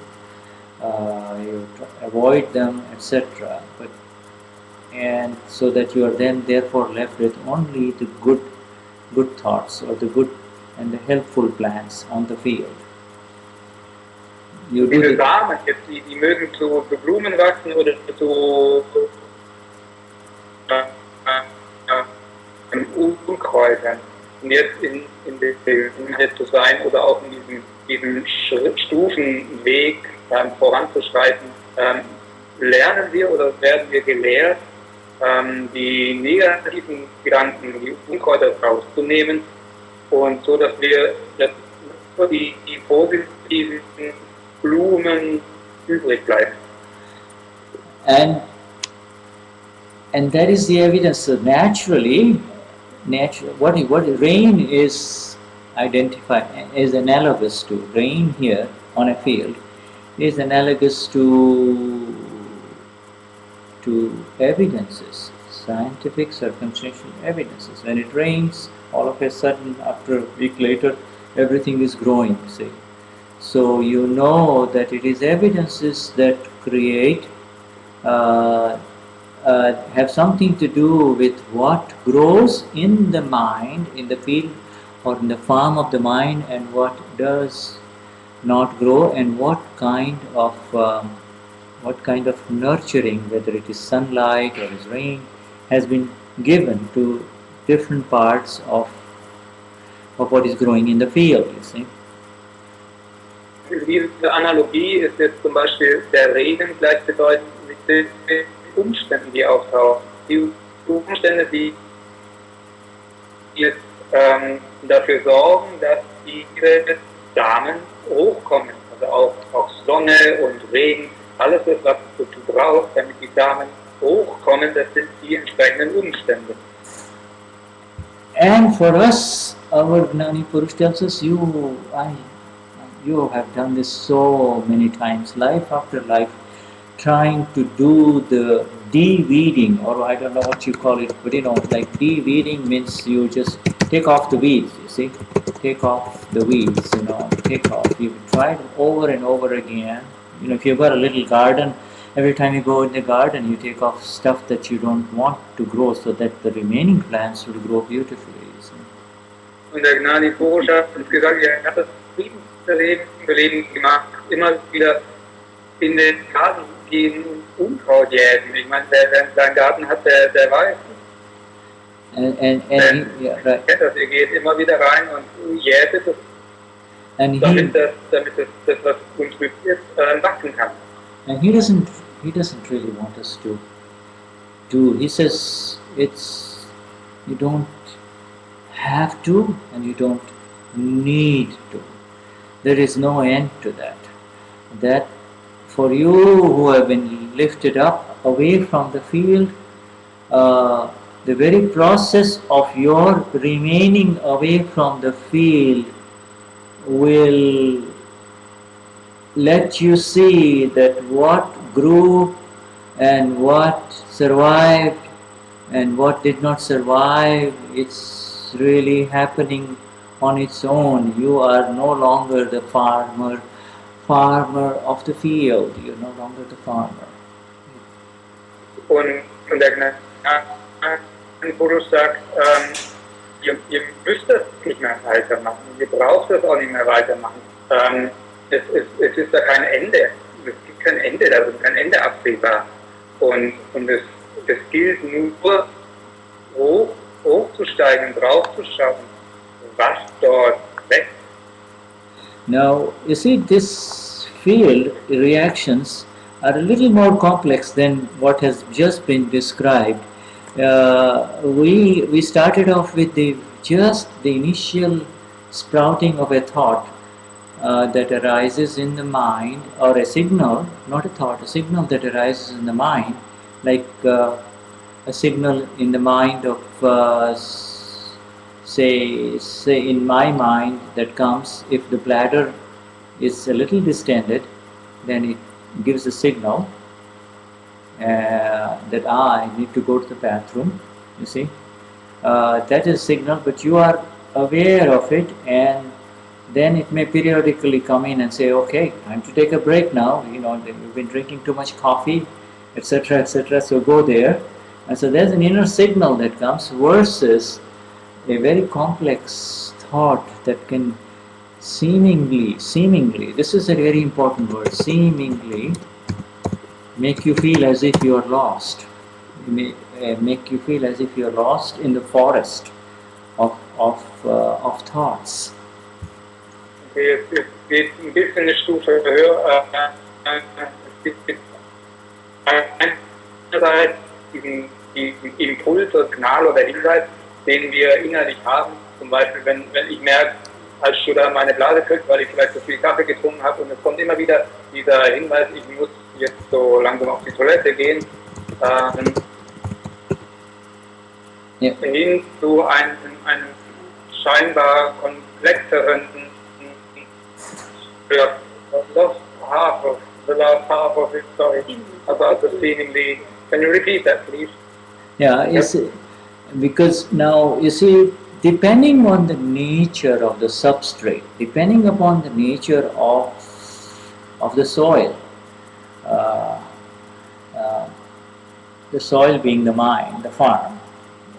you avoid them, etc. And so that you are then therefore left with only the good thoughts or the good and the helpful plants on the field. Diese Samen jetzt, die mögen zu Blumen wachsen oder zu Unkräutern. Und jetzt in der zu sein oder auch in diesem Stufenweg voranzuschreiten, lernen wir oder werden wir gelehrt, die negativen Gedanken, die Unkräuter rauszunehmen und so, dass wir die positiven Blumen übrig bleiben. And that is the evidence. So naturally, what rain is identified is analogous to. Rain here on a field is analogous to evidences, scientific circumstantial evidences. When it rains, all of a sudden, after a week later, everything is growing, see. So you know that it is evidences that create, have something to do with what grows in the mind, in the field or in the farm of the mind, and what does not grow, and what kind of nurturing, whether it is sunlight or is rain, has been given to different parts of what is growing in the field, you see. Diese Analogie ist jetzt zum Beispiel der Regen gleichbedeutend mit den Umständen, die auftauchen. Die Umstände, die jetzt dafür sorgen, dass diese Samen hochkommen. Also auch Sonne und Regen, alles das, was du brauchst, damit die Samen hochkommen, das sind die entsprechenden Umstände. And for us, our Gnani Purush tells us, you have done this so many times, life after life, trying to do the de-weeding, or I don't know what you call it, but like de-weeding means you just take off the weeds, you see, take off the weeds, take off. You've tried over and over again. If you've got a little garden, every time you go in the garden, you take off stuff that you don't want to grow, so that the remaining plants will grow beautifully, you see. Und der Gnani Purush hat uns gesagt, er hat das Leben gemacht, immer wieder in den Garten gehen und Unkraut jäten. Ich meine, wer seinen Garten hat, der weiß. Yeah, right. Er geht immer wieder rein und jätet es, damit das, was uns ist, wachsen kann. And he doesn't really want us to do. He says you don't have to and you don't need to. There is no end to that. That for you who have been lifted up away from the field, the very process of your remaining away from the field will let you see that what grew and what survived and what did not survive, it's really happening on its own. You are no longer the farmer of the field. You're no longer the farmer. Und der Gnani Purush sagt, ihr müsst das nicht mehr weitermachen, ihr braucht das auch nicht mehr weitermachen. Es ist da kein Ende, es gibt kein Ende, da ist kein Ende absehbar. Und es gilt nur, hochzusteigen, draufzuschauen, was dort wächst. Now, you see, this field reactions are a little more complex than what has just been described. we started off with just the initial sprouting of a thought that arises in the mind, or a signal, not a thought, a signal that arises in the mind, like a signal in the mind of say in my mind that comes if the bladder is a little distended, then it gives a signal that I need to go to the bathroom, you see. That is a signal, but you are aware of it, and then it may periodically come in and say, okay, time to take a break now, you know, you've been drinking too much coffee, etc., etc., so go there. And so there's an inner signal that comes versus a very complex thought that can seemingly, this is a very important word, seemingly make you feel as if you are lost. Make you feel as if you are lost in the forest of thoughts. Jetzt geht ein bisschen eine Stufe höher. Es gibt einerseits diesen Impuls oder Signal oder Hinweis, den wir innerlich haben. Zum Beispiel, wenn ich merke, als Schüler meine Blase kriegt, weil ich vielleicht zu viel Kaffee getrunken habe, und es kommt immer wieder dieser Hinweis, ich muss jetzt so langsam auf die Toilette gehen, hin zu einem scheinbar komplexeren the last half of it, sorry, about the seemingly. Can you repeat that, please? Yeah, because now, you see, depending on the nature of the substrate, depending upon the nature of the soil being the mind, the farm,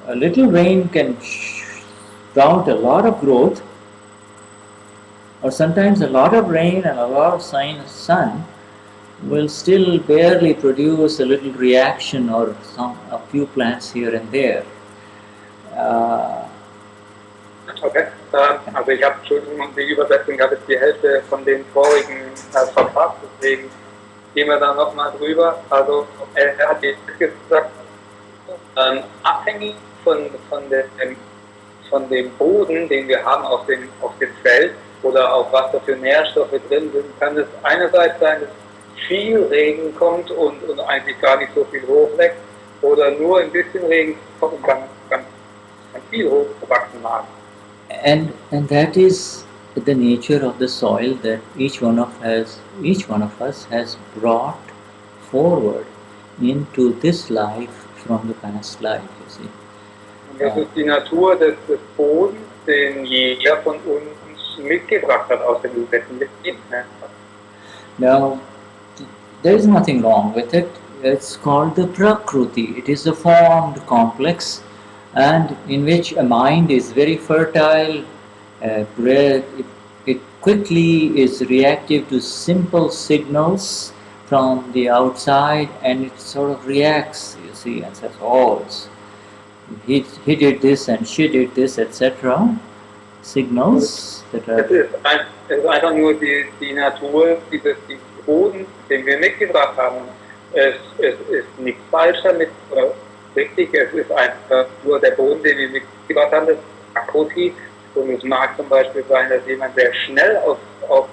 a little rain can sprout a lot of growth, or sometimes a lot of rain and a lot of sun will still barely produce a little reaction or a few plants here and there. Okay, also ich habe, Entschuldigung, die Übersetzung habe jetzt die Hälfte von den vorigen verpasst, deswegen gehen wir da nochmal drüber. Also er hat jetzt gesagt, abhängig von dem Boden, den wir haben auf dem Feld, oder auch was da für Nährstoffe drin sind, kann es einerseits sein, dass viel Regen kommt und eigentlich gar nicht so viel hochwächst, oder nur ein bisschen Regen kommt und kann viel hochgewachsen haben. And that is the nature of the soil that each one of us has brought forward into this life from the past life, you see. Und das ist die Natur des Bodens, den jeder von uns mitgebracht hat aus dem letzten Leben. Now, there is nothing wrong with it. It's called the Prakruti. It is a formed complex, and in which a mind is very fertile. It quickly is reactive to simple signals from the outside, and it sort of reacts, you see, and says, oh, he did this and she did this, etc. Signals that are... Es ist einfach nur die Natur dieses Boden, den wir mitgebracht haben. Es ist nichts falsch damit, oder richtig, es ist einfach nur der Boden, den wir mitgebracht haben, das ist Akoti. Und es mag zum Beispiel sein, dass jemand sehr schnell auf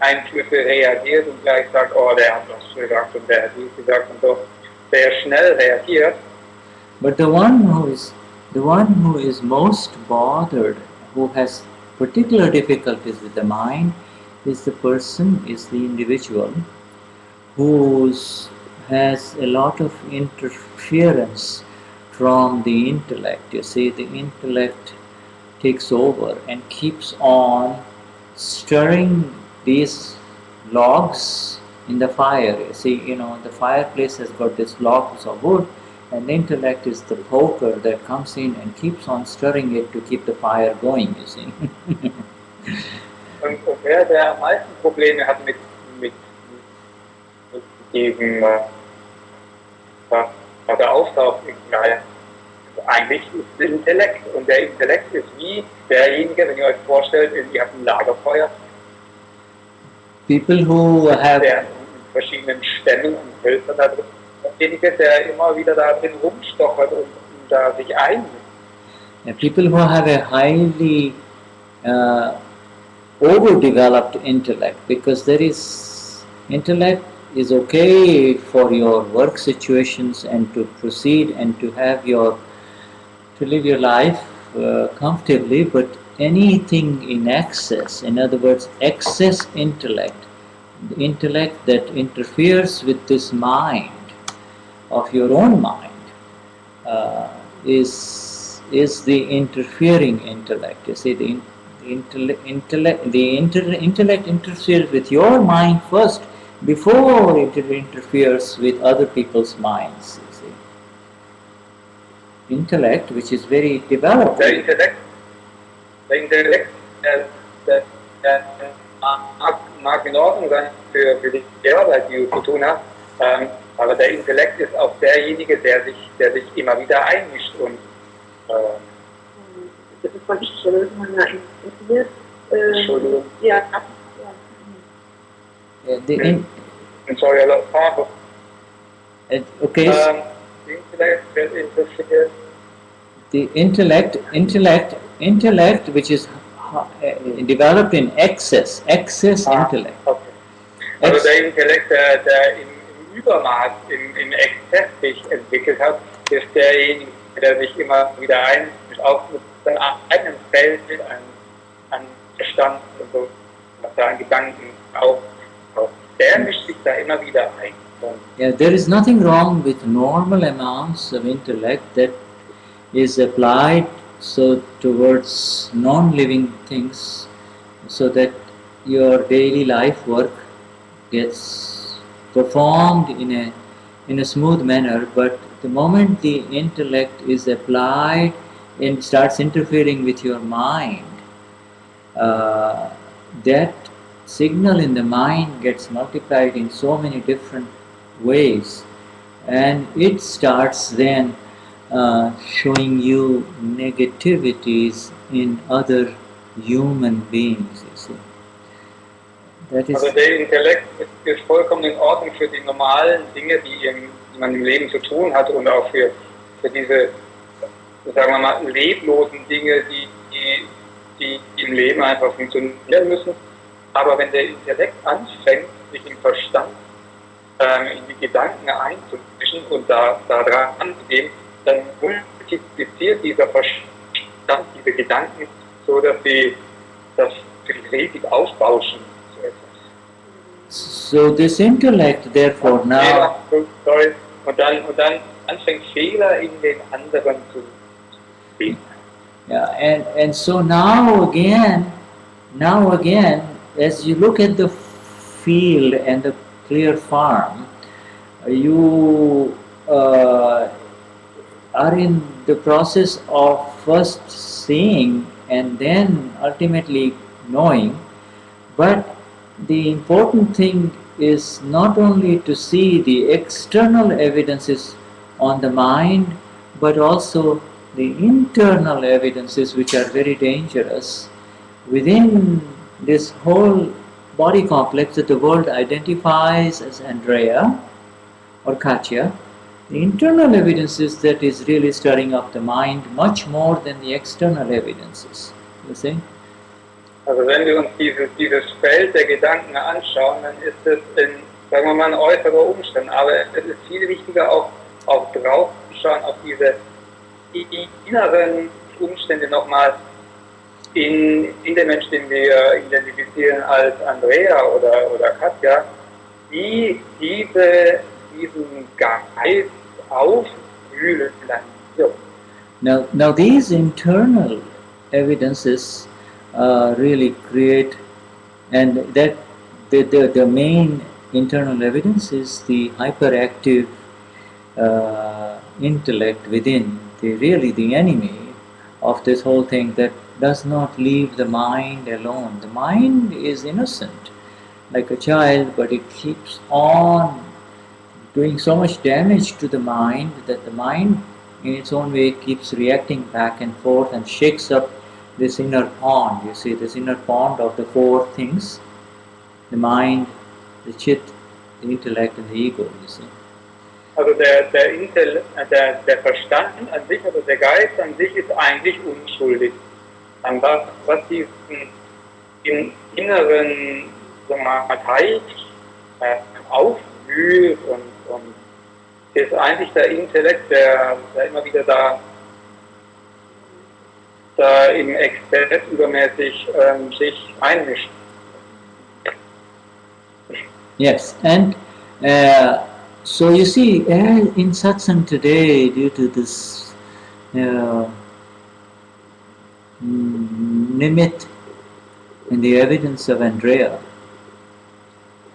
Einflüsse reagiert und gleich sagt, oh, der hat das gesagt und der hat dies gesagt und so, sehr schnell reagiert. But the one who is most bothered, who has particular difficulties with the mind, is the individual who has a lot of interference from the intellect. You see, the intellect takes over and keeps on stirring these logs in the fire. You see, the fireplace has got these logs of wood, and the intellect is the poker that comes in and keeps on stirring it to keep the fire going, you see. Und wer der am meisten Probleme hat mit diesem der auftaucht, eigentlich ist der Intellekt. Und der Intellekt ist wie derjenige, wenn ihr euch vorstellt, ihr habt ein Lagerfeuer. People who have... Der in verschiedenen Stämmen und Hölzern da drin. Derjenige, der immer wieder da drin rumstochert und da sich einmischt. People who have a highly overdeveloped intellect, because there is intellect is okay for your work situations and to proceed and to have your to live your life comfortably, but anything in excess, in other words, excess intellect, the intellect that interferes with this mind of your own mind, is the interfering intellect. You see, the intellect interferes with your mind first before it interferes with other people's minds. You see, intellect, which is very developed. Der Intellekt mag in Ordnung sein für die Arbeit, die du zu tun hast, aber der Intellekt ist auch derjenige, der sich immer wieder einmischt und das ist voll wichtig, wenn man da interessiert. Entschuldigung. Ja. Sorry, I lost part of Okay. the intellect wird interessiert. The intellect, which is developed in excess intellect. Okay. Also der Intellekt, der im Übermaß, im Exzess sich entwickelt hat, ist derjenige, der sich immer wieder einmischt, auch mit seinem eigenen Feld, an Verstand und so, was da an Gedanken auch. Der mischt sich da immer wieder ein. Yeah, there is nothing wrong with normal amounts of intellect that is applied so towards non-living things, so that your daily life work gets performed in a smooth manner. But the moment the intellect is applied and starts interfering with your mind, that signal in the mind gets multiplied in so many different ways, and it starts then showing you negativities in other human beings, you see. That is. Also der Intellekt ist vollkommen in Ordnung für die normalen Dinge, die man im Leben zu tun hat, und auch für diese, sagen wir mal, leblosen Dinge, die im Leben einfach funktionieren müssen. Aber wenn der Intellekt anfängt, sich im Verstand in die Gedanken einzumischen und da dran anzugehen, dann multipliziert dieser Verstand diese Gedanken, so dass sie das richtig aufbauschen. So this intellect, therefore, now. Und dann anfängt Fehler in den anderen zu sehen. Yeah, and so now again, as you look at the field and the clear farm, you are in the process of first seeing and then ultimately knowing. But the important thing is not only to see the external evidences on the mind, but also the internal evidences, which are very dangerous within this whole body complex that the world identifies as Andrea or Katya. The internal evidences that is really stirring up the mind much more than the external evidences. You see? Also wenn wir uns dieses Feld der Gedanken anschauen, dann ist es sagen wir mal, ein äußerer Umstand. Aber es ist viel wichtiger, auch drauf zu schauen, auf diese inneren Umstände nochmal in den Menschen, den wir identifizieren als Andrea oder Katja, die diesen Geist aufwühlen. Now these internal evidences really create, and that the main internal evidence is the hyperactive intellect within, the enemy of this whole thing that does not leave the mind alone. The mind is innocent, like a child, but it keeps on doing so much damage to the mind that the mind in its own way keeps reacting back and forth and shakes up this inner pond. You see, this inner pond of the four things: the mind, the chit, the intellect, and the ego, you see. Also der Verstand an sich, also der Geist an sich ist eigentlich unschuldig. An was diesen inneren, sagen wir mal, Teich aufwühlt und ist eigentlich der Intellekt, der immer wieder da im Exzess übermäßig sich einmischt. Yes, and so you see, in Satsang today, due to this nimit in the evidence of Andrea,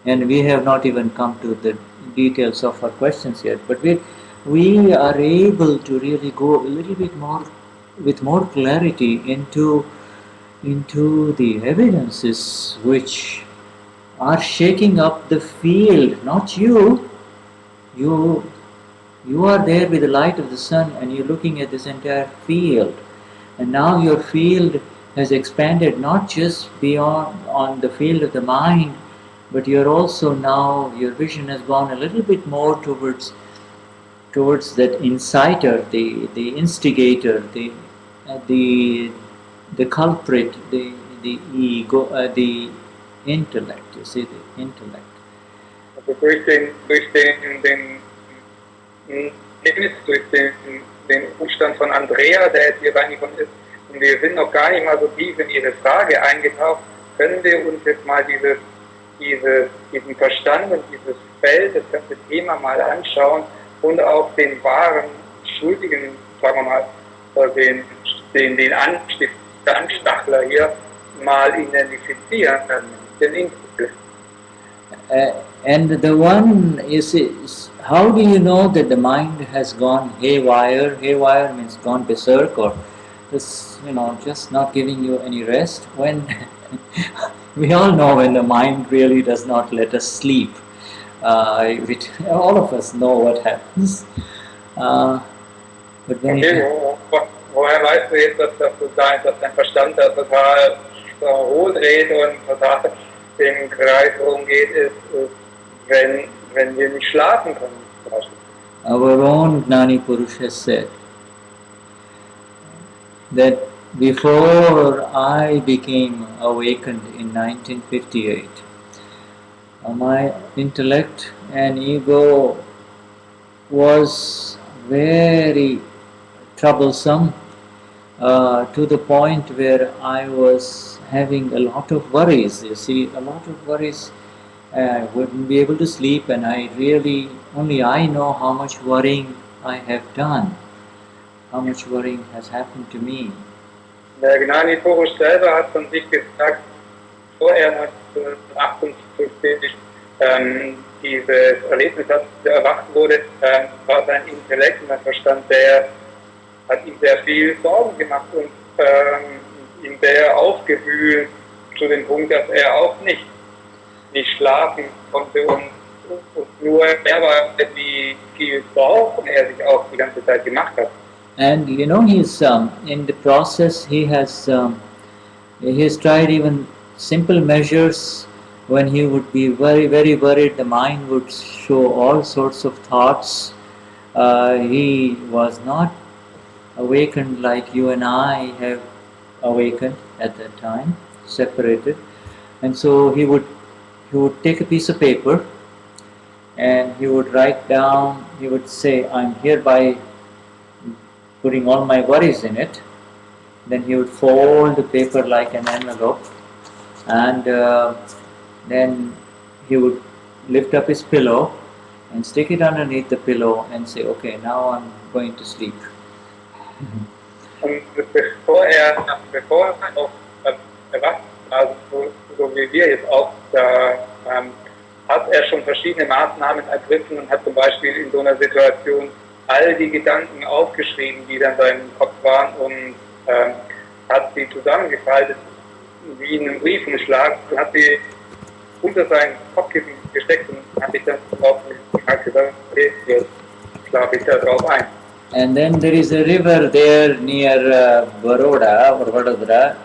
and we have not even come to the details of our questions yet, but we are able to really go a little bit more, with more clarity into the evidences which are shaking up the field, not you. You are there with the light of the sun and you're looking at this entire field. And now your field has expanded not just beyond on the field of the mind, but you're also now, your vision has gone a little bit more towards that inciter, the instigator, the culprit, the ego, the intellect, you see, the intellect. Also durch den Umstand von Andrea, der jetzt hier reingekommen ist, und wir sind noch gar nicht mal so tief in Ihre Frage eingetaucht, können wir uns jetzt mal diesen Verstand und dieses Feld, das ganze Thema mal anschauen und auch den wahren Schuldigen, sagen wir mal, den Anstachler hier mal identifizieren, den Intellekt. And the one is, how do you know that the mind has gone haywire? Haywire means gone berserk, or just, just not giving you any rest. When we all know when the mind really does not let us sleep. All of us know what happens. But when woher weißt du jetzt, dass dein Verstand da total hohl dreht und total den Kreis rumgeht, ist wenn wir nicht schlafen können. Our own Gnani Purush has said that before I became awakened in 1958, my intellect and ego was very troublesome to the point where I was having a lot of worries. You see, a lot of worries. I wouldn't be able to sleep, and only I know how much worrying I have done, how much worrying has happened to me. Der Gnani Purush selber hat von sich gesagt, bevor er 1958 dieses Erlebnis hat, erwacht wurde, war sein Intellekt und sein Verstand, der hat ihm sehr viel Sorgen gemacht und ihn sehr aufgewühlt zu dem Punkt, dass er auch nicht schlafen konnte und nur er war, wie viel Sorgen er sich auch die ganze Zeit gemacht hat. And he's in the process. He has tried even simple measures. When he would be very, very worried, the mind would show all sorts of thoughts. He was not awakened like you and I have awakened at that time, separated. And so he would take a piece of paper and he would write down, he would say, I'm hereby putting all my worries in it. Then he would fold the paper like an envelope, and then he would lift up his pillow and stick it underneath the pillow and say, okay, now I'm going to sleep. Und bevor er auch erwacht, also so wie wir jetzt auch, da hat er schon verschiedene Maßnahmen ergriffen und hat zum Beispiel in so einer Situation all die Gedanken aufgeschrieben, die dann in seinem Kopf waren, und hat sie zusammengefaltet wie in einem Briefumschlag und hat sie unter seinen Kopfkissen gesteckt und hat sich dann drauf gesagt, okay, jetzt schlafe ich da drauf ein. And then there is a river there near Baroda or Vadodara.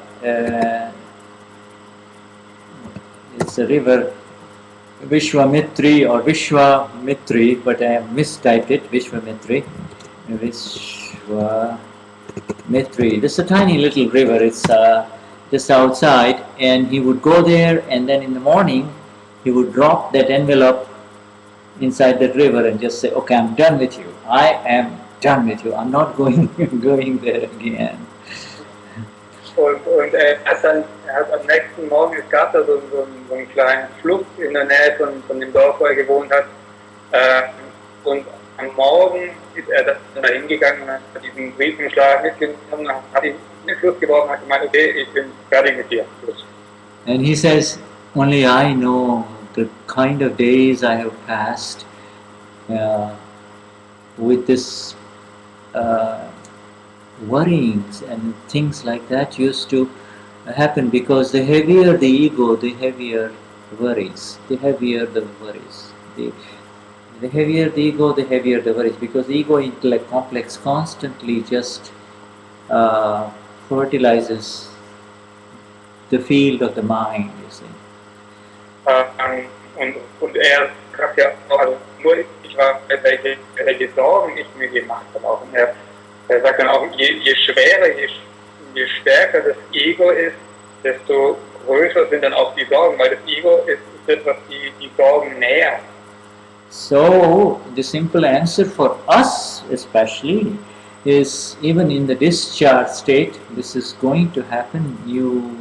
It's a river Vishwamitri or Vishwamitri, but I have mistyped it, Vishwamitri. Vishwamitri. This is a tiny little river, it's just outside, and he would go there, and then in the morning he would drop that envelope inside that river and just say, okay, I'm done with you. I am done with you. I'm not going there again. Und er hat am nächsten Morgen, es gab da so einen kleinen Fluss in der Nähe von dem Dorf, wo er gewohnt hat. Und am Morgen ist er da hingegangen und hat diesen Briefumschlag mitgenommen, hat ihn in den Fluss geworfen und hat gemeint, okay, ich bin fertig mit dir. And he says, only I know the kind of days I have passed with this worryings and things like that used to happen, because the heavier the ego, the heavier worries. The heavier the worries. The heavier the ego, the heavier the worries, because the ego intellect complex constantly just fertilizes the field of the mind, you see. Und er sagt ja auch, also nur ich war, welche Sorgen ich mir gemacht habe. Auch. Und er sagt dann auch, je schwerer, je stärker das Ego ist, desto größer sind dann auch die Sorgen, weil das Ego ist das, was die Sorgen nährt. So, the simple answer for us especially is, even in the discharge state, this is going to happen. You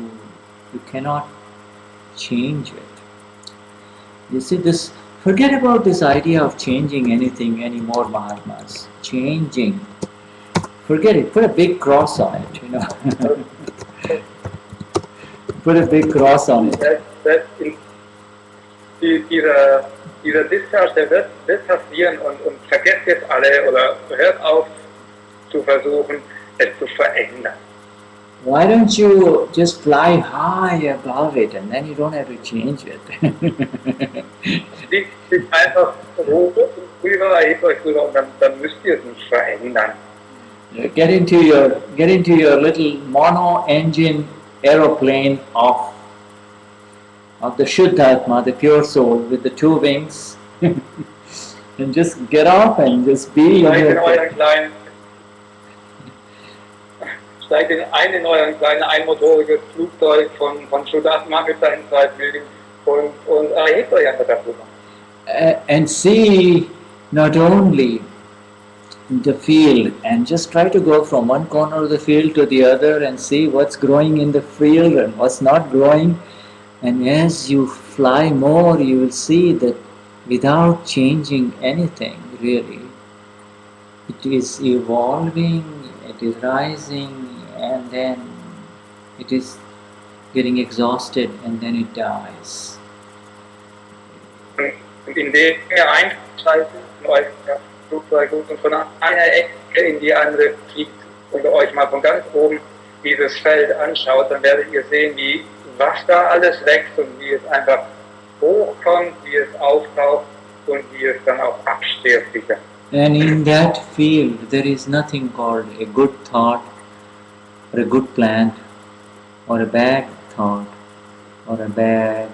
cannot change it. You see, this, forget about this idea of changing anything anymore, Mahatmas. Changing. Forget it. Put a big cross on it, you know. Put a big cross on it. Dieser Discharge, der wird passieren und vergesst jetzt alle oder hört auf zu versuchen, es zu verändern. Why don't you just fly high above it and then you don't have to change it? Fliegt einfach rüber, hebt euch rüber und dann müsst ihr es nicht verändern. Get into your little mono-engine aeroplane of the Shuddhatma, the pure soul, with the two wings, and just get off and just be. Steigt in euren kleinen einmotoriges Flugzeug von Shuddhatma mit seinen zwei Flügeln und erhebt euch einfach darüber. And see not only the field, and just try to go from one corner of the field to the other and see what's growing in the field and what's not growing. And as you fly more, you will see that without changing anything really, it is evolving, it is rising, and then it is getting exhausted and then it dies. Und indem ihr einschaltet in euer Flugzeug und von einer Ecke in die andere fliegt und euch mal von ganz oben dieses Feld anschaut, dann werdet ihr sehen, was da alles wächst und wie es einfach hochkommt, wie es auftaucht und wie es dann auch abstirbt wieder. And in that field there is nothing called a good thought or a good plant or a bad thought or a bad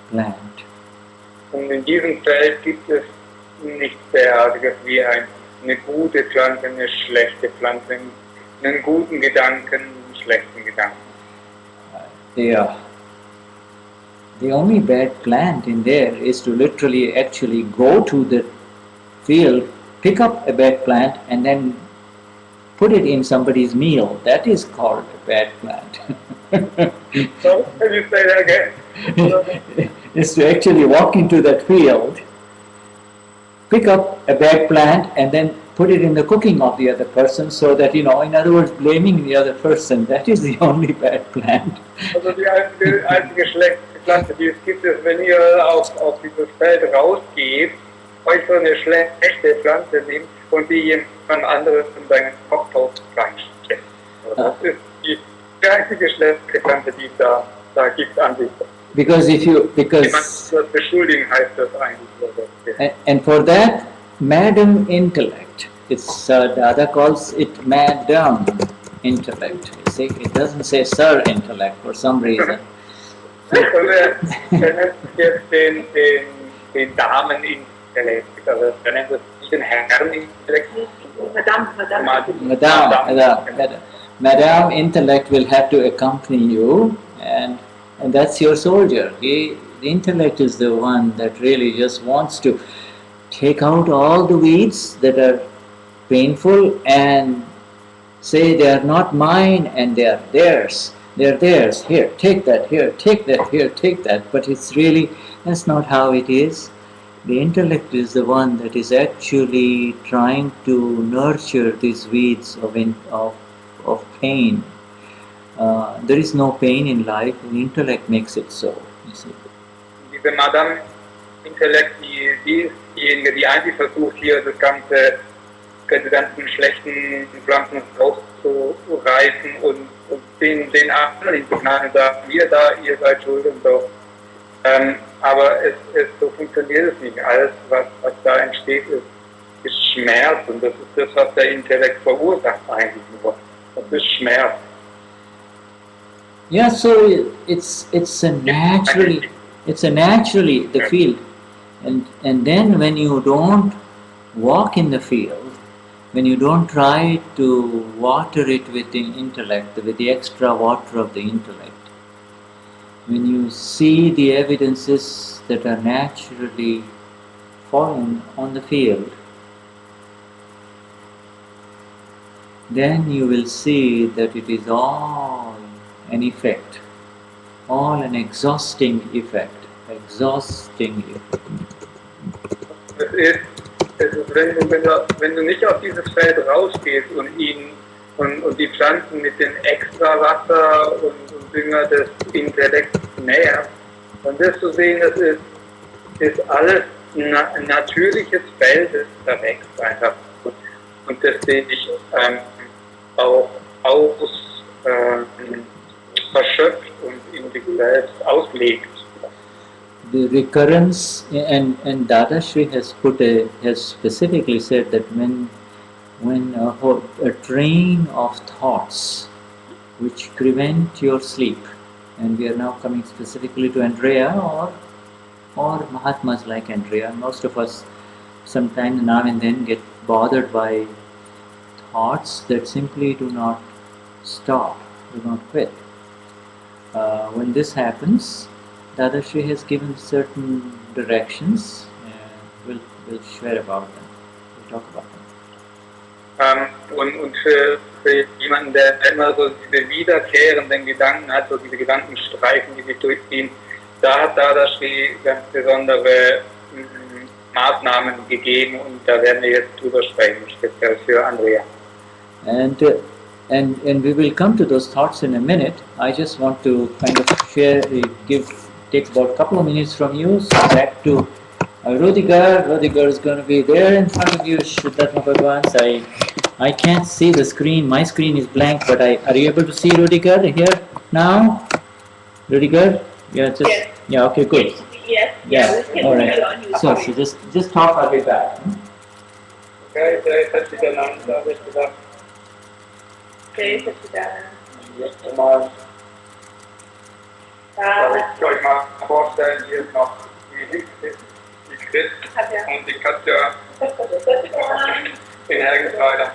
plant. Und in diesem Feld gibt es nichts derartiges wie eine gute Pflanze, eine schlechte Pflanze, einen guten Gedanken, einen schlechten Gedanken. The only bad plant in there is to literally actually go to the field, pick up a bad plant and then put it in somebody's meal. That is called a bad plant. So, can you say that again? Is to actually walk into that field, pick up a bad plant and then put it in the cooking of the other person, so that, in other words, blaming the other person. That is the only bad plant. Also die einzige schlechte Pflanze, die es gibt, ist, wenn ihr auf dieses Feld rausgeht, euch so eine schlechte Pflanze nehmt und die jemand anderes in seinen Kochtopf reinsteckt. Das ist die einzige schlechte Pflanze, die es da gibt an sich. Because Beschuldigen heißt das eigentlich. And for that, Madam Intellect, it's Dada calls it Madam Intellect. You see, it doesn't say Sir Intellect for some reason. Und er nennt jetzt den den Damen-Intellekt. Also er nennt es nicht den Herren-Intellekt. Madame Intellect will have to accompany you, and that's your soldier. The intellect is the one that really just wants to take out all the weeds that are painful and say they are not mine and they are theirs. They are theirs. Here, take that. Here, take that. Here, take that. But it's really, that's not how it is. The intellect is the one that is actually trying to nurture these weeds of pain. There is no pain in life, and intellect makes it so. You see. Diese Madame Intellekt, die ist diejenige, die eigentlich versucht, hier diese ganzen schlechten Pflanzen rauszureißen und den anderen zu knallen und sagen, ihr seid schuld und so. Aber so funktioniert es nicht. Alles, was da entsteht, ist Schmerz, und das ist das, was der Intellekt verursacht eigentlich nur. Das ist Schmerz. Yeah, so it's a naturally the field, and then when you don't walk in the field, when you don't try to water it with the intellect, with the extra water of the intellect, when you see the evidences that are naturally falling on the field, then you will see that it is all an effect, all an exhausting effect. Es ist, wenn du nicht auf dieses Feld rausgehst und die Pflanzen mit dem Extrawasser und Dünger des Intellekts näherst, dann wirst du sehen, das ist alles ein natürliches Feld, das da wächst einfach. Und das dich auch verschöpft und in sich selbst auslegt. The recurrence, and Dadashri has specifically said that when a train of thoughts which prevent your sleep, and we are now coming specifically to Andrea or Mahatmas like Andrea, most of us sometimes now and then get bothered by thoughts that simply do not stop, do not quit. When this happens, Dadashri has given certain directions, and we'll share about them, we'll talk about them. Und für jemanden, der immer so diese wiederkehrenden Gedanken hat, so diese Gedankenstreifen, die sich durchziehen, da hat Dadashri ganz besondere Maßnahmen gegeben, und da werden wir jetzt drüber sprechen, speziell für Andrea. And we will come to those thoughts in a minute. I just want to kind of take about a couple of minutes from you. So back to Rudiger. Rudiger is going to be there in front of you, Shuddhatma Bhagwans. I can't see the screen. My screen is blank, but are you able to see Rudiger here now? Rudiger? Yeah, yes. Yeah, okay, good. Yes. Yeah. All right. So just talk, I'll be back. Okay, jetzt wieder Name, habe ich gesagt. Okay, jetzt wieder. Jetzt mal. Soll ich euch mal vorstellen, hier ist noch die Chris und die Katja in Hergenkleider.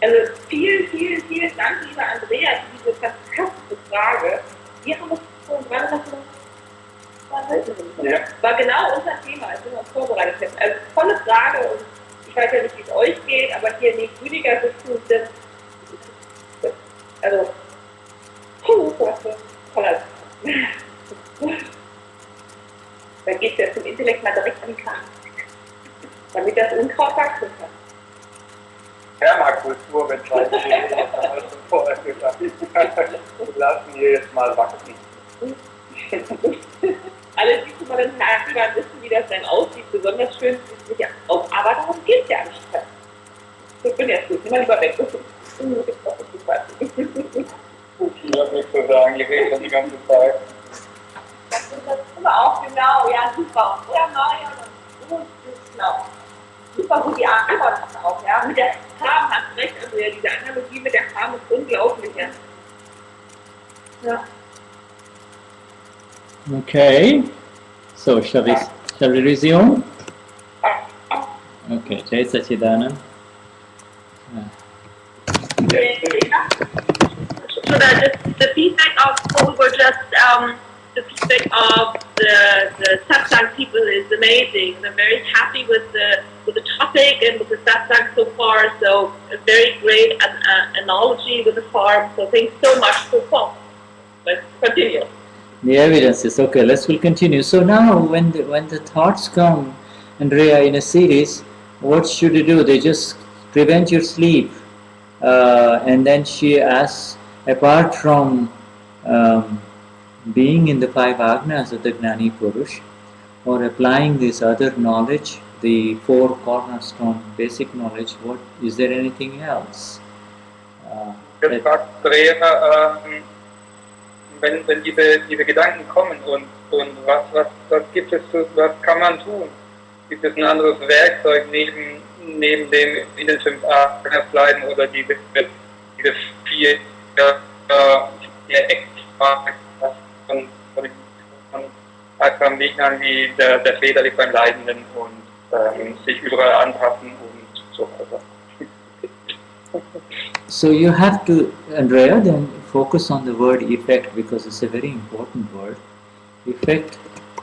Also vielen Dank, lieber Andrea, für diese fantastische Frage. Wir haben uns war genau unser Thema, als wir uns vorbereitet haben. Also tolle Frage, und ich weiß ja nicht, wie es euch geht, aber hier neben Rüdiger sitzen das also toller. Da geht es ja zum Intellekt mal direkt an den Kern, damit das Unkraut wachsen kann. Permakultur, wenn es halt steht, das haben wir schon vorher gesagt. Wir lassen hier jetzt mal wachsen. Alle, die schon mal den Tag waren, wissen, wie das dann aussieht. Besonders schön sieht es nicht aus. Aber darum geht es ja nicht. Ich bin jetzt gut, nimm mal lieber weg. Ich habe nichts zu sagen, ihr redet die ganze Zeit. immer auch genau, ja super, oder Mario, gut, genau. Super gut die Antwort auch, ja. Mit der Farbe hast du recht, also ja, diese Analogie mit der Farbe ist unglaublich, ja. Ja. Okay, so shall we resume? Okay, Jai Sachidanand. So that the feedback of we were just the feedback of the satsang people is amazing. They're very happy with the topic and with the satsang so far. So a very great analogy with the farm. So thanks so much so far. Let's continue. The evidence is okay. We'll continue. So now, when the thoughts come, Andrea, in a series, what should you do? They just prevent your sleep, and then she asks, apart from being in the five agnas of the Gnani Purush, or applying this other knowledge, the four cornerstone basic knowledge, what is there anything else? Wenn diese Gedanken kommen und was gibt es, was kann man tun? Gibt es ein anderes Werkzeug neben dem in den 5 Agnas bleiben oder diese 4 Eckfragen von Akram Vignan wie der Feder liegt beim Leidenden und sich überall anpassen und so weiter. So you have to, Andrea, then focus on the word effect, because it's a very important word. Effect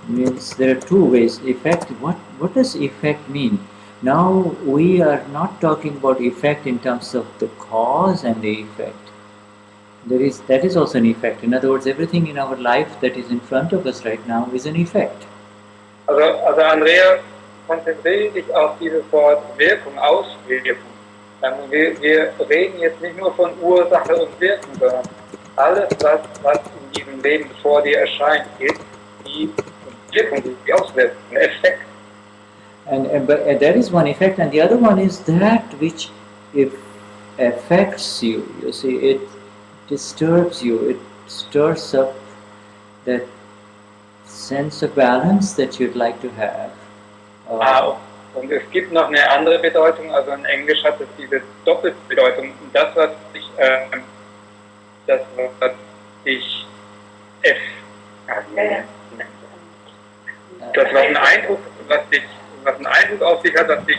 means there are two ways. Effect, what does effect mean? Now we are not talking about effect in terms of the cause and the effect. That is also an effect. In other words, everything in our life that is in front of us right now is an effect. Also Andrea, konzentriere dich auf dieses Wort Wirkung, Auswirkung. Wir reden jetzt nicht nur von Ursache und Wirkung, sondern alles, was in diesem Leben vor dir erscheint, ist die Wirkung, die Auswirkung, der Effekt. But that is one effect, and the other one is that which affects you. You see, it disturbs you, it stirs up that sense of balance that you'd like to have. Und es gibt noch eine andere Bedeutung, also in Englisch hat es diese Doppelbedeutung. Das, was einen Eindruck auf dich hat, dass dich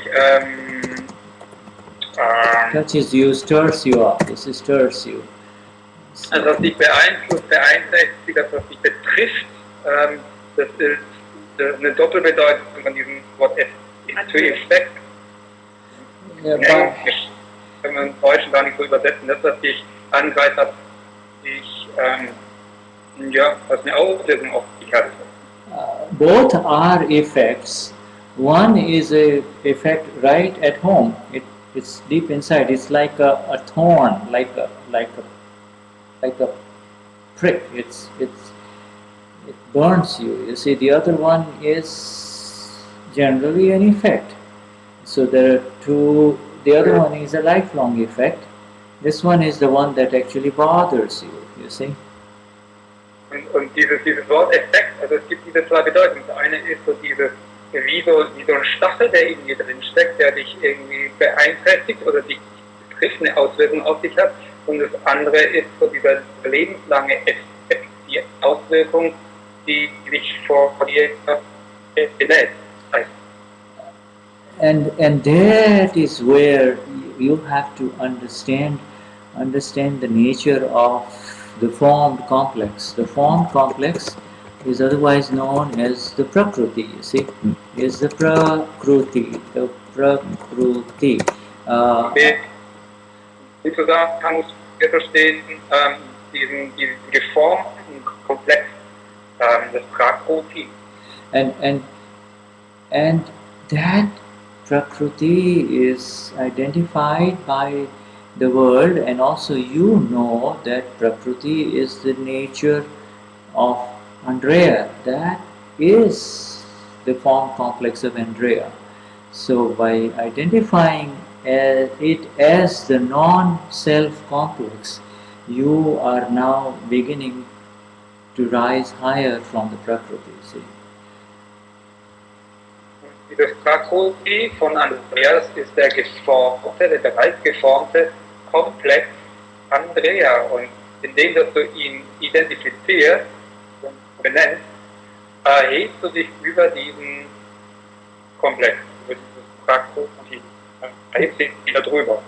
touches you, stirs you up. This stirs you. Also was dich beeinflusst, beeinträchtigt, was dich betrifft, das ist eine Doppelbedeutung von diesem Wort to effect. Yeah, wenn man im Deutschen gar nicht so übersetzen, das, was dich angreift, hat dich, was eine Auswirkung auf dich hat. Both are effects. One is a effect right at home. It's deep inside. It's like a thorn, like a prick. It burns you. You see, the other one is generally an effect. So there are two. The other one is a lifelong effect. This one is the one that actually bothers you. You see. Und dieses Wort Effekt, also es gibt diese zwei Bedeutungen. Das eine ist so wie so ein Stachel, der in dir drin steckt, der dich irgendwie beeinträchtigt oder dich betrifft, eine Auswirkung auf dich hat. Und das andere ist so dieser lebenslange Effekt, die Auswirkung, die dich vor dir belässt. And that is where you have to understand the nature of the formed complex. The formed complex is otherwise known as the Prakriti, you see, is the Prakriti. Sozusagen muss wir verstehen, diesen geformten Komplex, das Prakriti. And that Prakriti is identified by the world, and also you know that Prakriti is the nature of Andrea. That is the form complex of Andrea. So by identifying it as the non-self complex, you are now beginning to rise higher from the Prakriti. See? Dieses Prakriti von Andreas ist der geformte, der bereits geformte Komplex Andrea. Und indem dass du ihn identifizierst und benennst, erhebst du dich über diesen Komplex, über dieses Prakriti, erhebst dich wieder drüber.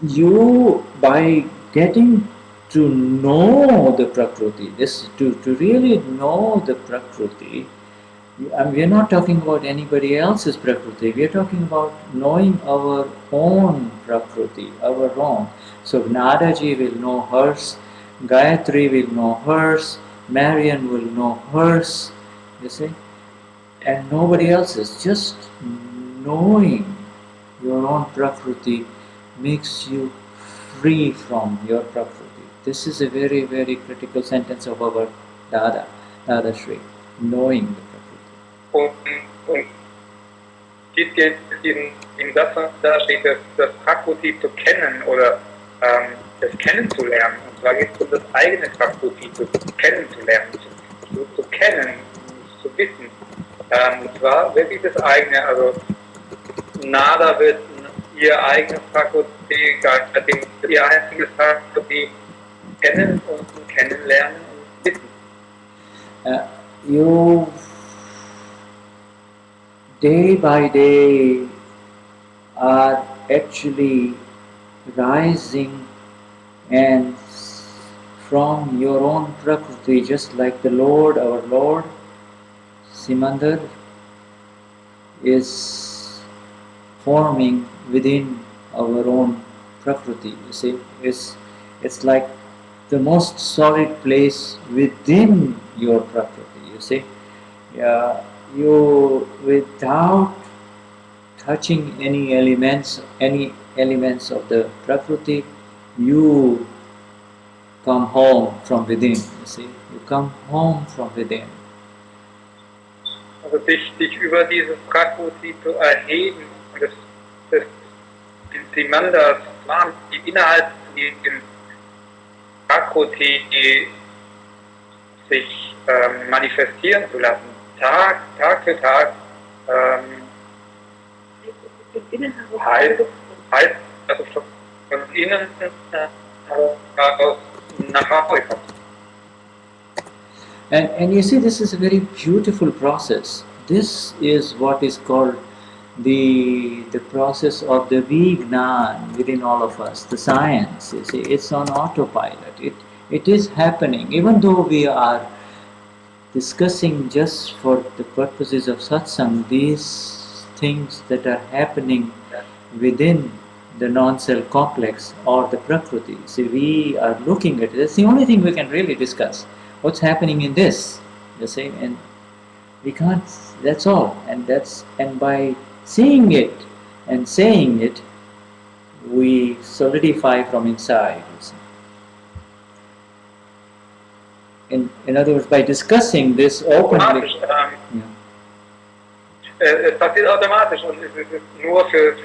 You, by getting to know the Prakriti, to really know the Prakriti, we are not talking about anybody else's Prakriti, we are talking about knowing our own Prakriti, our own. So Nadaji will know hers, Gayatri will know hers, Marian will know hers, you see, and nobody else's. Just knowing your own Prakriti makes you free from your Prakriti. This is a very, very critical sentence of our Dadashri, knowing the Prakriti. Und geht in das, da steht, das Prakriti zu kennen oder das kennenzulernen. Und zwar geht es um das eigene Prakriti kennenzulernen, zu kennen, zu wissen. Und zwar wirklich das eigene, also Nada wird ihr eigenes Prakriti, ihr eigenes Prakriti kennen und kennenlernen und wissen. You day by day are actually rising and from your own Prakriti, just like the Lord, our Lord, Simandar, is forming within our own Prakriti. You see, it's like the most solid place within your Prakriti. You see, you without touching any elements of the Prakriti, you come home from within. You see, you come home from within. Also dich über dieses Prakriti zu erheben, das Simandas Swam, die innerhalb diesem Prakriti sich manifestieren zu lassen, Tag für Tag, heißt also von innen nach außen kommt. And you see, this is a very beautiful process. This is what is called the process of the Vignan within all of us, the science. You see, it's on autopilot. It is happening, even though we are discussing just for the purposes of satsang these things that are happening within the non-self complex or the prakriti. See, we are looking at it. That's the only thing we can really discuss. What's happening in this? You see, and we can't. That's all. And by seeing it and saying it, we solidify from inside. You see. In other words, by discussing this openly. Es passiert automatisch und es ist nur für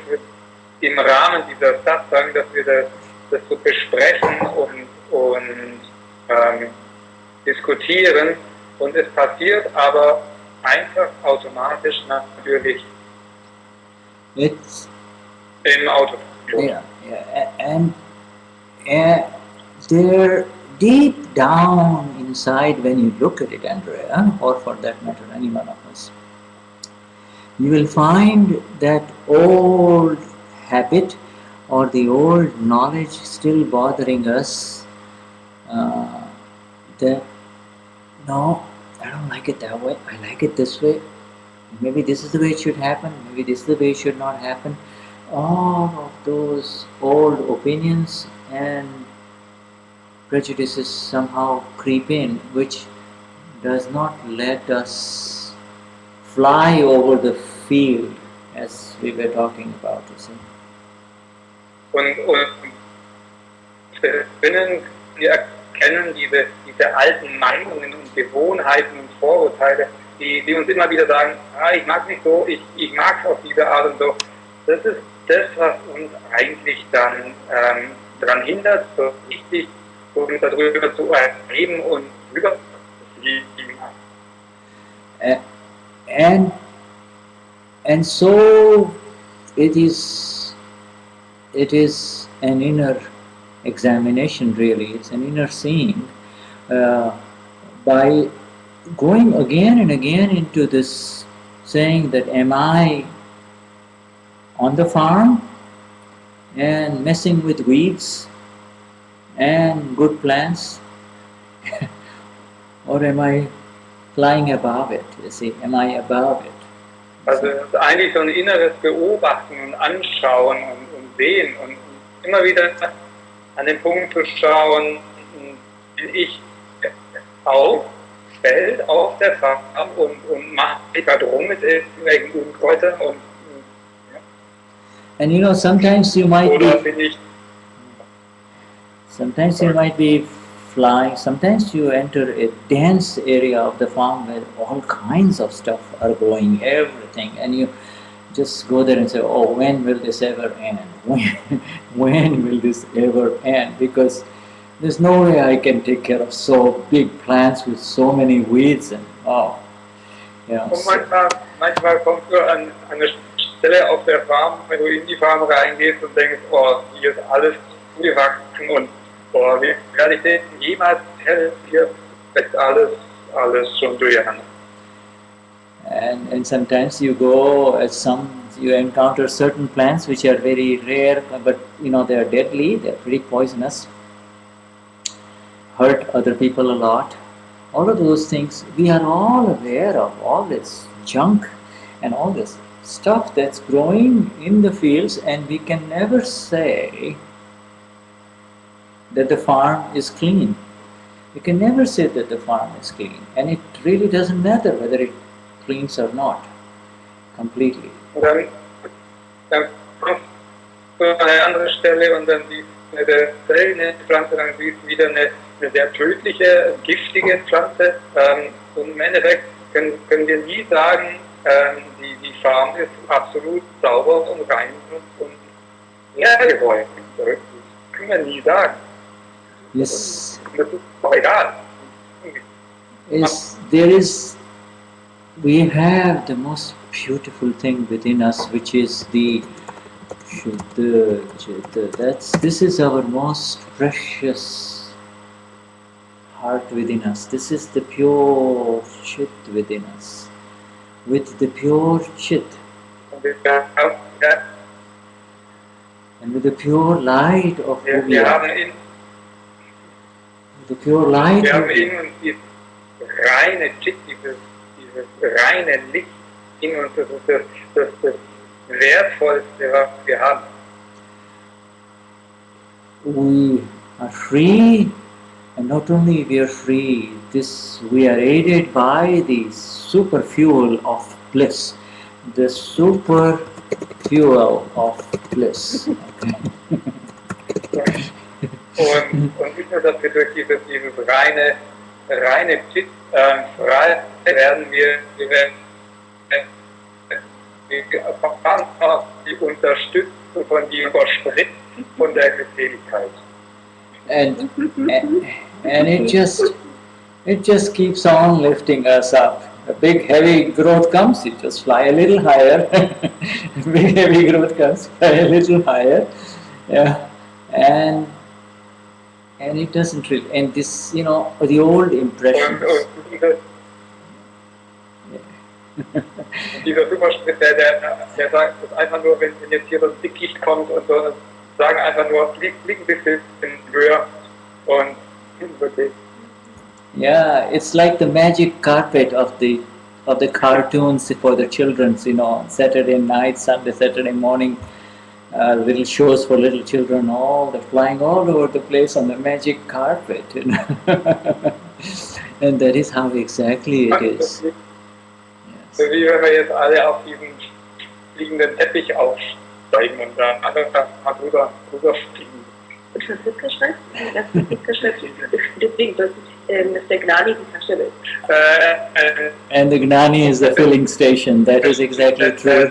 im Rahmen dieser Satsang, dass wir das so besprechen und diskutieren, und es passiert aber einfach automatisch natürlich It's im Autopilot. yeah, and there deep down inside, when you look at it, Andrea, or for that matter any one of us, you will find that old habit or the old knowledge still bothering us, that no, I don't like it that way, I like it this way, maybe this is the way it should happen, maybe this is the way it should not happen. All of those old opinions and prejudices somehow creep in, which does not let us fly over the field as we were talking about. You see. Und wir erkennen diese alten Meinungen und Gewohnheiten und Vorurteile, die uns immer wieder sagen, ich mag es nicht so, ich mag es auf diese Art und so. Das ist das, was uns eigentlich dann daran hindert, so richtig uns darüber zu erheben und überfliegen. And so it is an inner examination, really. It's an inner seeing. By going again and again into this saying that am I on the farm and messing with weeds and good plants, or am I flying above it? You see, am I above it? Also es ist eigentlich so ein inneres Beobachten und Anschauen und Sehen und immer wieder an den Punkt zu schauen, bin ich auf Feld, auf der Farm und mache mich da drum mit irgendwelchen Unkräutern und And you know, sometimes you might oder bin ich be flying, sometimes you enter a dense area of the farm where all kinds of stuff are growing, everything, and you just go there and say, oh, when will this ever end? When will this ever end? Because there's no way I can take care of so big plants with so many weeds and you know. Und manchmal kommst du an eine Stelle auf der Farm, wenn du in die Farm reingehst und denkst, oh, hier ist alles zugewachsen und oh, wie werde ich denn jemals helfen? Hier ist alles schon durcheinander. And sometimes you go you encounter certain plants which are very rare, but you know they are deadly, they are pretty poisonous, hurt other people a lot. All of those things, we are all aware of all this junk and all this stuff that's growing in the fields, and we can never say that the farm is clean. We can never say that the farm is clean, and it really doesn't matter whether it cleans or not, completely. Und dann kommst du an eine andere Stelle und dann siehst du eine Pflanze, dann siehst du wieder eine sehr tödliche, giftige Pflanze. Und im Endeffekt können wir nie sagen, die Farm ist absolut sauber und rein und leergeräumt. Das können wir nie sagen. Yes. Das ist doch egal. We have the most beautiful thing within us, which is the Shuddha. This is our most precious heart within us. This is the pure Chit within us. With the pure Chit and with the pure light of who we are. The pure light. Wir haben in uns dieses reine Chit, dieses reine Licht in uns, das ist das Wertvollste, was wir haben. We are free, and not only we are free, we are aided by the super fuel of bliss. The super fuel of bliss. Okay. Und nicht nur, dass wir durch dieses reine Chit frei werden, wir erfahren auch die Unterstützung von die Überspritzen von der Glückseligkeit. And it just keeps on lifting us up. A big heavy growth comes, you just fly a little higher. Big heavy growth comes, fly a little higher. Yeah. And it doesn't really, and this, you know, the old impressions. Dieser Supersprit, der sagt, dass einfach nur, wenn jetzt hier so ein Dickicht kommt und so, sagen einfach nur, flieg ein bisschen höher und okay. Yeah, it's like the magic carpet of the cartoons for the children, you know, Saturday night, Sunday, Saturday morning, little shows for little children, they're flying all over the place on the magic carpet, you know. And that is how exactly it is. Yes. So wie wenn wir jetzt alle auf diesen fliegenden Teppich aufsteigen und dann alle mal drüber fliegen. Das ist mitgeschrieben? Das ist mitgeschrieben. Deswegen, das ist der Gnani die Taschelle. And the Gnani is the filling station. That is exactly true.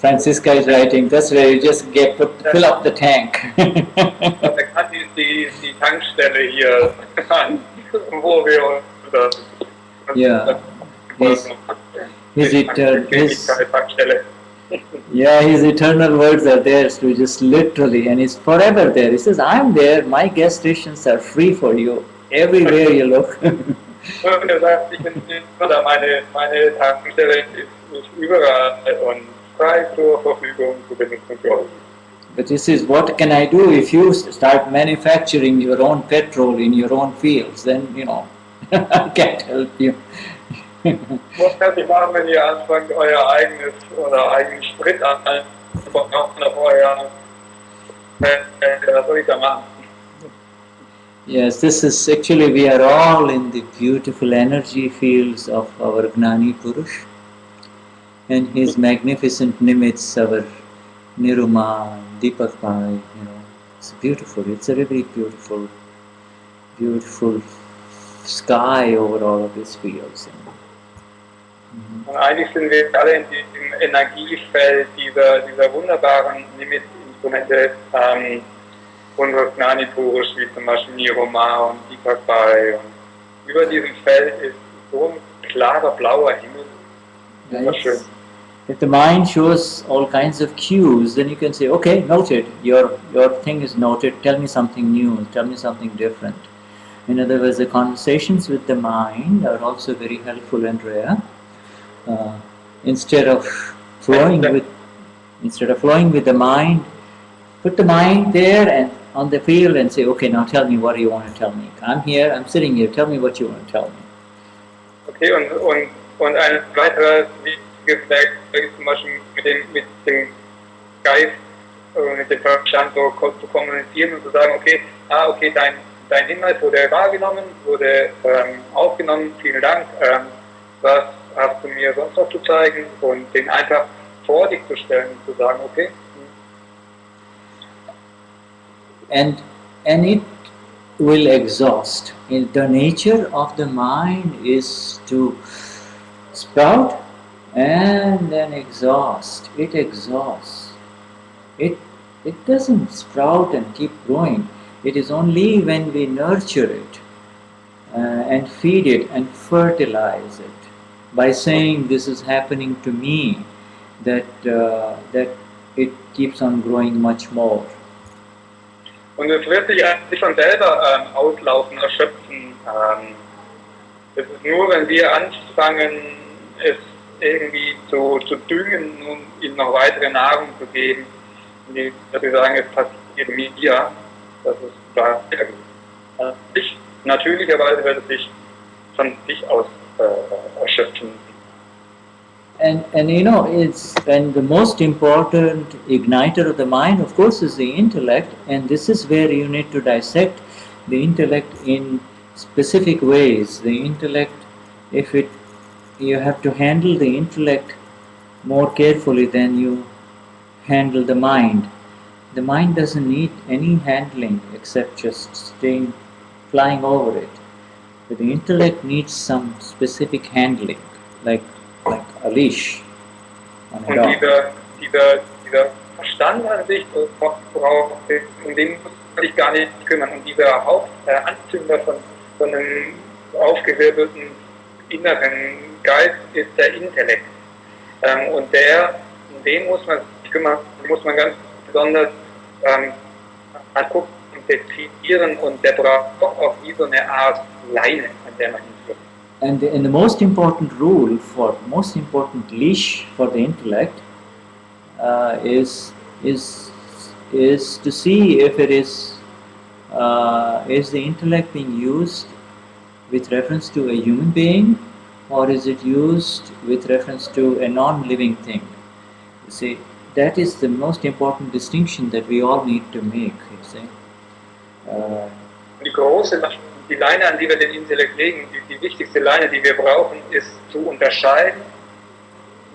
Franziska is writing, that's where you just fill up the tank. Der Gnani ist die Tankstelle hier, wo wir uns Yeah. His eternal words are there, so just literally, and he's forever there. He says, I'm there, my gas stations are free for you, everywhere you look. Und er sagt, ich bin immer da, meine Tankstelle ist überall und frei zur Verfügung zu benutzen für euch. But he says, what can I do if you start manufacturing your own petrol in your own fields? Then, I can't help you. Was kann ich machen, wenn ihr anfangt, euer eigenes oder eigenen Sprit anzubauen auf euer was soll ich da machen? Yes, this is actually, we are all in the beautiful energy fields of our Gnani Purush, and his magnificent nimitz, our Niruma, Deepak Pai, it's beautiful. It's a very beautiful, beautiful sky over all of these fields. Und eigentlich sind wir alle in diesem Energiefeld dieser wunderbaren Limit-Instrumente unseres Gnani Purush, wie zum Beispiel Niroma und Deepak Pai. Und über diesem Feld ist so ein klarer blauer Himmel. Wunderschön. If the mind shows all kinds of cues, then you can say, okay, noted, your thing is noted, tell me something new, tell me something different. In other words, the conversations with the mind are also very helpful and rare. Instead of flowing with the mind, put the mind there and on the field and say, okay, now tell me what you want to tell me. I'm here, I'm sitting here, tell me what you want to tell me. Okay, und ein weiterer wichtiges Werkzeug ist zum Beispiel mit dem Geist, mit dem Verstand so zu kommunizieren und zu sagen, okay, dein Hinweis wurde wahrgenommen, wurde aufgenommen, vielen Dank, was hast du mir sonst noch zu zeigen und den einfach vor dich zu stellen und zu sagen, okay. And it will exhaust. The nature of the mind is to sprout and then exhaust. It exhausts. It doesn't sprout and keep growing. It is only when we nurture it and feed it and fertilize it by saying this is happening to me, that it keeps on growing much more. Und es wird sich von selber auslaufen, erschöpfen. Es ist nur, wenn wir anfangen, es irgendwie zu düngen, um ihm noch weitere Nahrung zu geben, dass wir sagen, es passiert mir, dass es weitergeht. Natürlicherweise wird es sich von sich aus erschöpfen. And the most important igniter of the mind, of course, is the intellect, and this is where you need to dissect the intellect in specific ways. The intellect, you have to handle the intellect more carefully than you handle the mind. The mind doesn't need any handling except just flying over it. But the intellect needs some specific handling, like a leash on a dog. Und dieser Verstand an sich braucht, um den muss man sich gar nicht kümmern. Und dieser Hauptanzünder von einem aufgewirbelten inneren Geist ist der Intellekt. Und den muss man sich kümmern, muss man ganz besonders angucken und dezidieren, und der braucht auch wie so eine Art Leine, an der man hinführt. And the most important leash for the intellect is to see if it is the intellect being used with reference to a human being, or is it used with reference to a non-living thing. You see, that is the most important distinction that we all need to make. You see. Die Leine, an die wir den Intellekt legen, die wichtigste Leine, die wir brauchen, ist zu unterscheiden.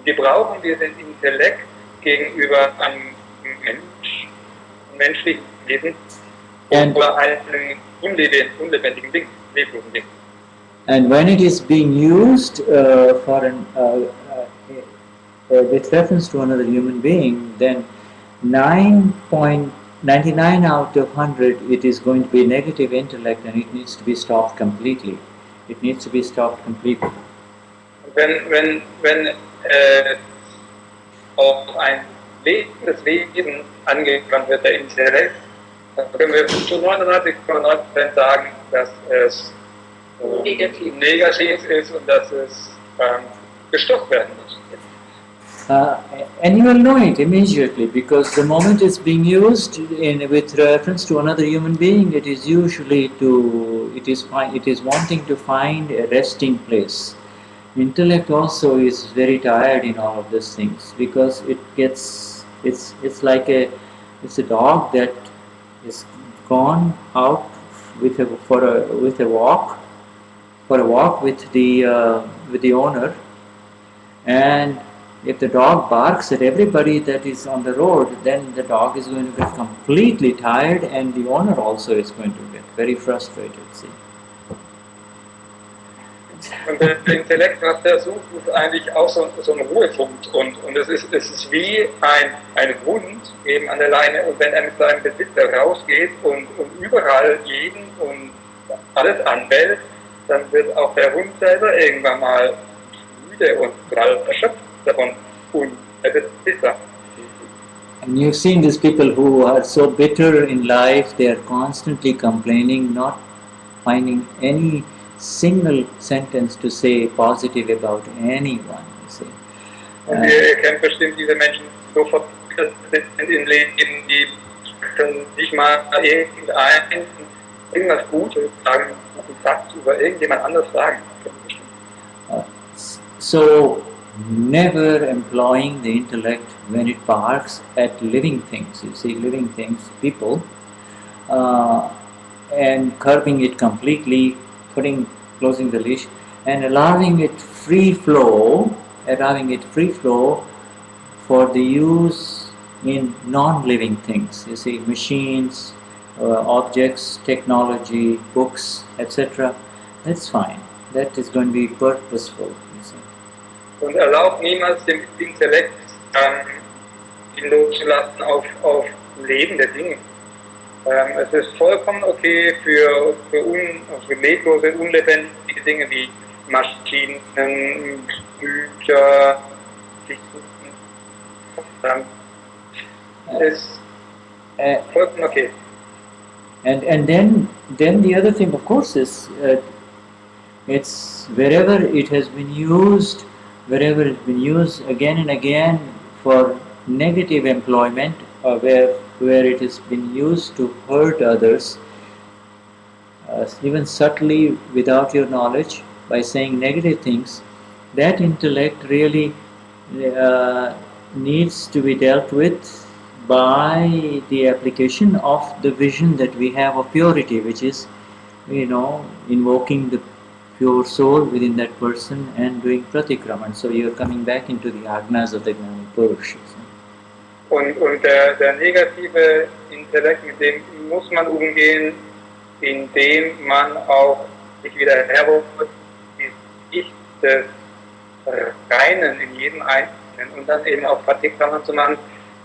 Wir brauchen diesen Intellekt gegenüber einem menschlichen Wesen oder einem unlebendigen Ding, leblosen Ding. And when it is being used with reference to another human being, then 9.99 out of 100 it is going to be negative intellect, and it needs to be stopped completely. It needs to be stopped completely. Wenn auf ein lebendes Wesen angewandt wird, der Intellekt, dann können wir zu 99,9% sagen, dass es negativ ist und dass es gestoppt werden muss. And you will know it immediately, because the moment it's being used with reference to another human being, it is usually it is wanting to find a resting place. Intellect also is very tired in all of these things, because it's like a dog that is gone out for a walk with the owner, and if the dog barks at everybody that is on the road, then the dog is going to get completely tired, and the owner also is going to get very frustrated. See? Und der Intellekt, was der sucht, ist eigentlich auch so ein Ruhepunkt. Und es ist wie ein Hund eben an der Leine. Und wenn er mit seinem Besitzer rausgeht und überall jeden und alles anbellt, dann wird auch der Hund selber irgendwann mal müde und erschöpft davon. Und der Besitzer. And you've seen these people who are so bitter in life, they are constantly complaining, not finding any single sentence to say positive about anyone. You see. Und ihr kennt bestimmt diese Menschen, so verbittert sind im Leben, die können nicht mal irgendwas Gutes sagen, einen Satz über irgendjemand anders sagen. So, never employing the intellect when it barks at living things. You see, living things, people, and curbing it completely, closing the leash, and allowing it free flow for the use in non-living things. You see, machines, objects, technology, books, etc. That's fine. That is going to be purposeful. You see. Und erlaubt niemals dem Intellekt ihn loszulassen auf lebende Dinge. Es ist vollkommen okay für leblose, unlebendige Dinge wie Maschinen, Bücher, ist vollkommen okay. And then the other thing, of course, is it's wherever it has been used again and again for negative employment, or where it has been used to hurt others, even subtly without your knowledge, by saying negative things, that intellect really needs to be dealt with by the application of the vision that we have of purity, which is, invoking the pure soul within that person and doing pratikraman. So you're coming back into the agnas of the Gnani Purush. Und der negative Intellekt, mit dem muss man umgehen, indem man auch sich wieder herholt, die Sicht des Reinen in jedem Einzelnen und dann eben auch Pratikraman zu machen,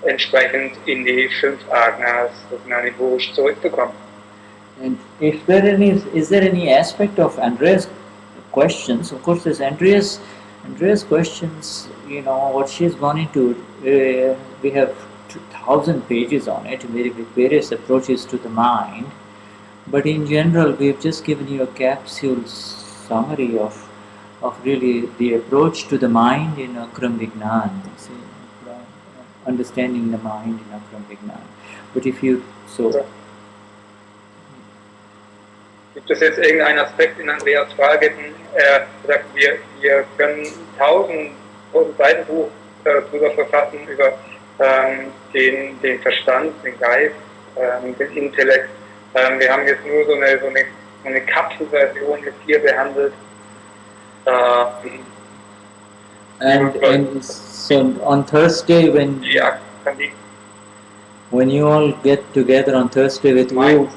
entsprechend in die 5 Agnas des Gnani Purush zurückzukommen. And is there any aspect of Andrea's questions? Of course, there's Andrea's questions, what she's gone into, we have 2,000 pages on it with various approaches to the mind, but in general we have just given you a capsule summary of really the approach to the mind in Akram Vignan, understanding the mind in Akram Vignan. But if you Gibt es jetzt irgendeinen Aspekt in Andreas Frage? Er sagt, wir können 1000 Seitenbuch drüber verfassen, über den Verstand, den Geist, den Intellekt. Wir haben jetzt nur so eine Kapselversion jetzt hier behandelt. And so on Thursday, when you all get together on Thursday with you,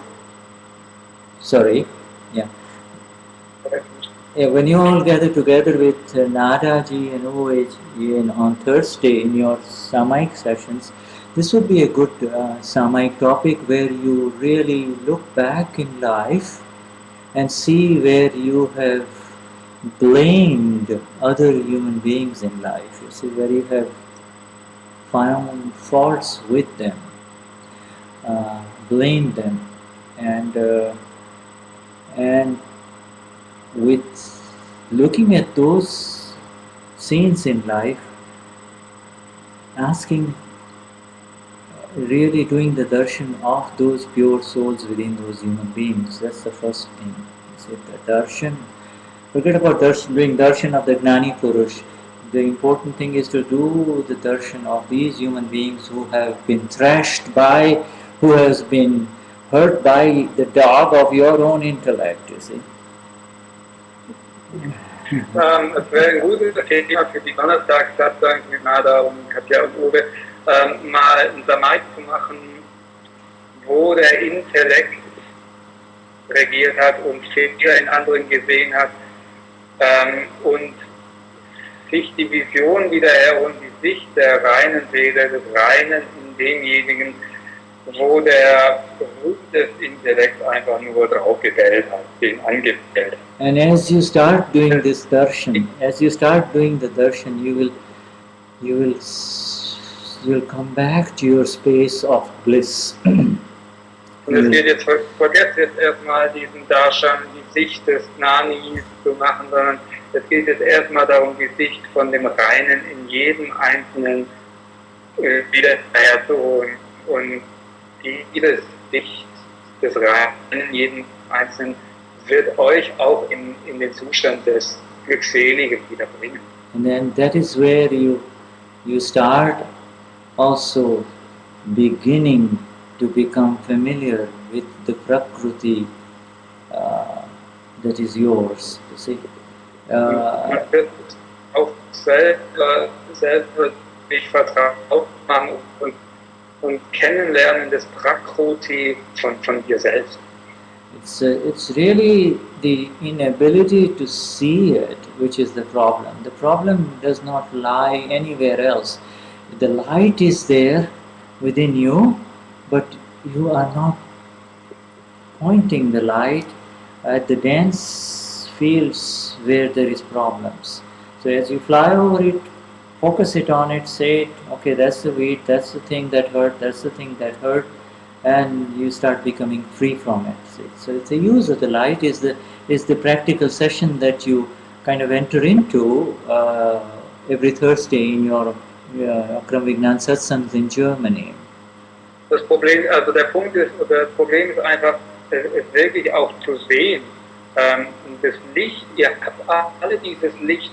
when you all gather together with Nadaji and OH on Thursday in your Samaic sessions, this would be a good Samaic topic where you really look back in life and see where you have blamed other human beings in life. You see, where you have found faults with them, blamed them, and with looking at those scenes in life, asking, really doing the darshan of those pure souls within those human beings. That's the first thing. You see, the darshan. Forget about doing darshan of the Gnani Purush. The important thing is to do the darshan of these human beings who have been thrashed by, who has been hurt by the dog of your own intellect, you see. Es wäre ein gutes Thema für die Donnerstag-Satsang mit Nada und Katja und Uwe, mal ein Samait zu machen, wo der Intellekt regiert hat und Fehler in anderen gesehen hat und sich die Vision wieder her und die Sicht der reinen Seele, des Reinen in demjenigen, wo der Ruf des Intellekts einfach nur draufgestellt hat, den angestellt hat. And as you start doing this darshan, as you start doing the darshan, you will come back to your space of bliss. Und es geht jetzt, vergesst jetzt erstmal diesen Darshan, die Sicht des Gnani zu machen, sondern es geht jetzt erstmal darum, die Sicht von dem Reinen in jedem Einzelnen wieder herzuholen. Und diese Sicht des Reinen in jedem Einzelnen wird euch auch in den Zustand des Glückseligen wiederbringen. And then that is where you start also beginning to become familiar with the Prakriti that is yours, you see. Man wird auch selber sich vertraut machen und kennenlernen des Prakriti von dir selbst. It's really the inability to see it which is the problem. The problem does not lie anywhere else. The light is there within you, but you are not pointing the light at the dense fields where there is problems. So as you fly over it, focus it on it, say it, okay, that's the weed, that's the thing that hurt, that's the thing that hurt, and you start becoming free from it. So it's the use of the light is the practical session that you kind of enter into every Thursday in your Akram Vignan Satsangs in Germany. Das Problem, also der Problem ist einfach, es wirklich auch zu sehen. Das Licht, ihr habt alle dieses Licht.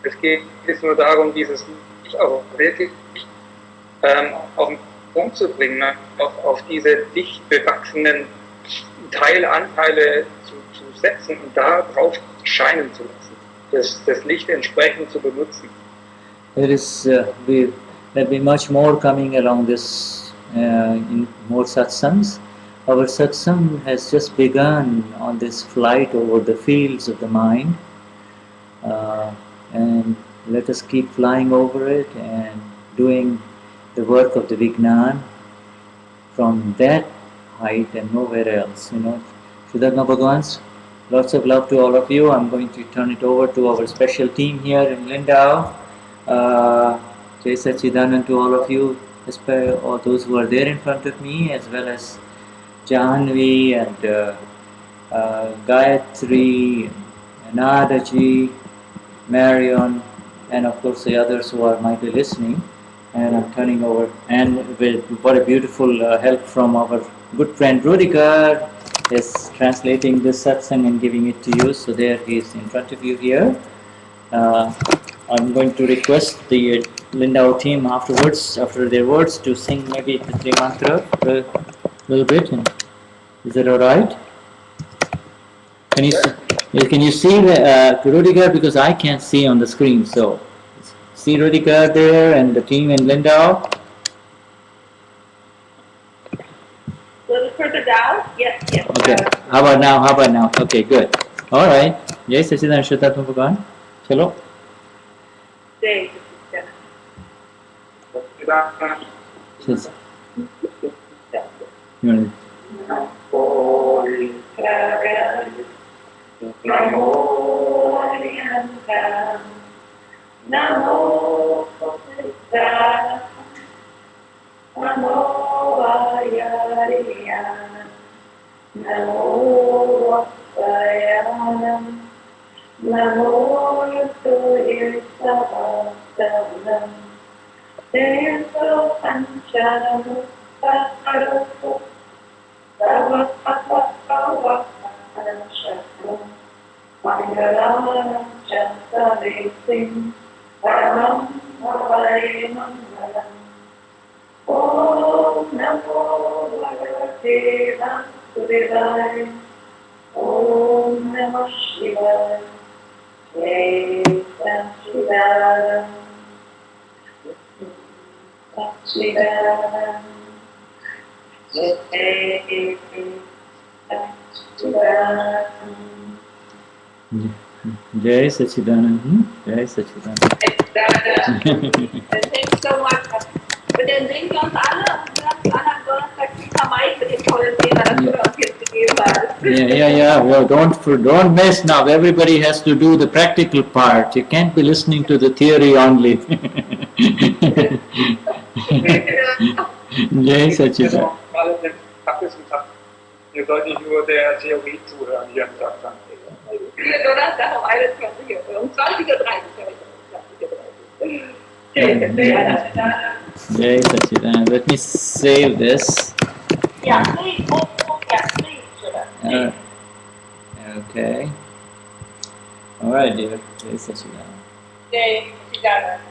Es geht jetzt nur darum, dieses Licht auch wirklich auf den Punkt zu bringen, auf diese dicht bewachsenen Teilanteile zu setzen und darauf scheinen zu lassen, das Licht entsprechend zu benutzen. There'll be much more coming along this in more satsangs. Our satsang has just begun on this flight over the fields of the mind, and let us keep flying over it and doing the work of the Vignan from that height and nowhere else. You know, Shuddhagna Bhagwans, lots of love to all of you. I'm going to turn it over to our special team here in Lindau. Jai Sachidanand to all of you, all those who are there in front of me, as well as Janvi and Gayatri, and Nadaji, Marion, and of course the others who might be listening. And I'm turning over, and with what a beautiful help from our good friend Rudiger is translating this satsang and giving it to you. So there he is in front of you here. I'm going to request the Lindau team afterwards, after their words, to sing maybe the Tri Mantra for a little bit. Is that all right? Can you see Rudiger, because I can't see on the screen? So see Rudiger there and the team in Lindau. A little further down? Yes. Okay. How about now? Okay, good. All right. जय सच्चिदानंद श्रोतात्मा भगवान चलो जय Namo Arihanta Namo Buddhaya Namo Vayariya Namo Vasayanam Namo Yudhoyasavasavam Deyaso Panchanamu Saharupu Sarvapapapavasaram Shakram Mangalam Chantavesim Paramam Bhavaya Mangalam Om Namo Bhagavate Vasudevaya Om Namah Shivaya Jai Satchidanand Satchidanand Jai Satchidanand जय सच्चिदानंद जय सच्चिदानंद Thanks so much. Mit den singen wir uns alle am anderen Donnerstag Mai mit dem tollen Thema, das du uns jetzt gegeben hast. Yeah. Well, don't mess now. Everybody has to do the practical part. You can't be listening to the theory only. Jai Satchidanand. Ihr sollt nicht nur der Theorie zuhören hier im Satsang. Hier Donnerstag um 21 Uhr, um 20:30 Uhr. Jai Satchidanand. Let me save this. Yeah, please. Okay. All right, dear. Jai Satchidanand. Jai Satchidanand.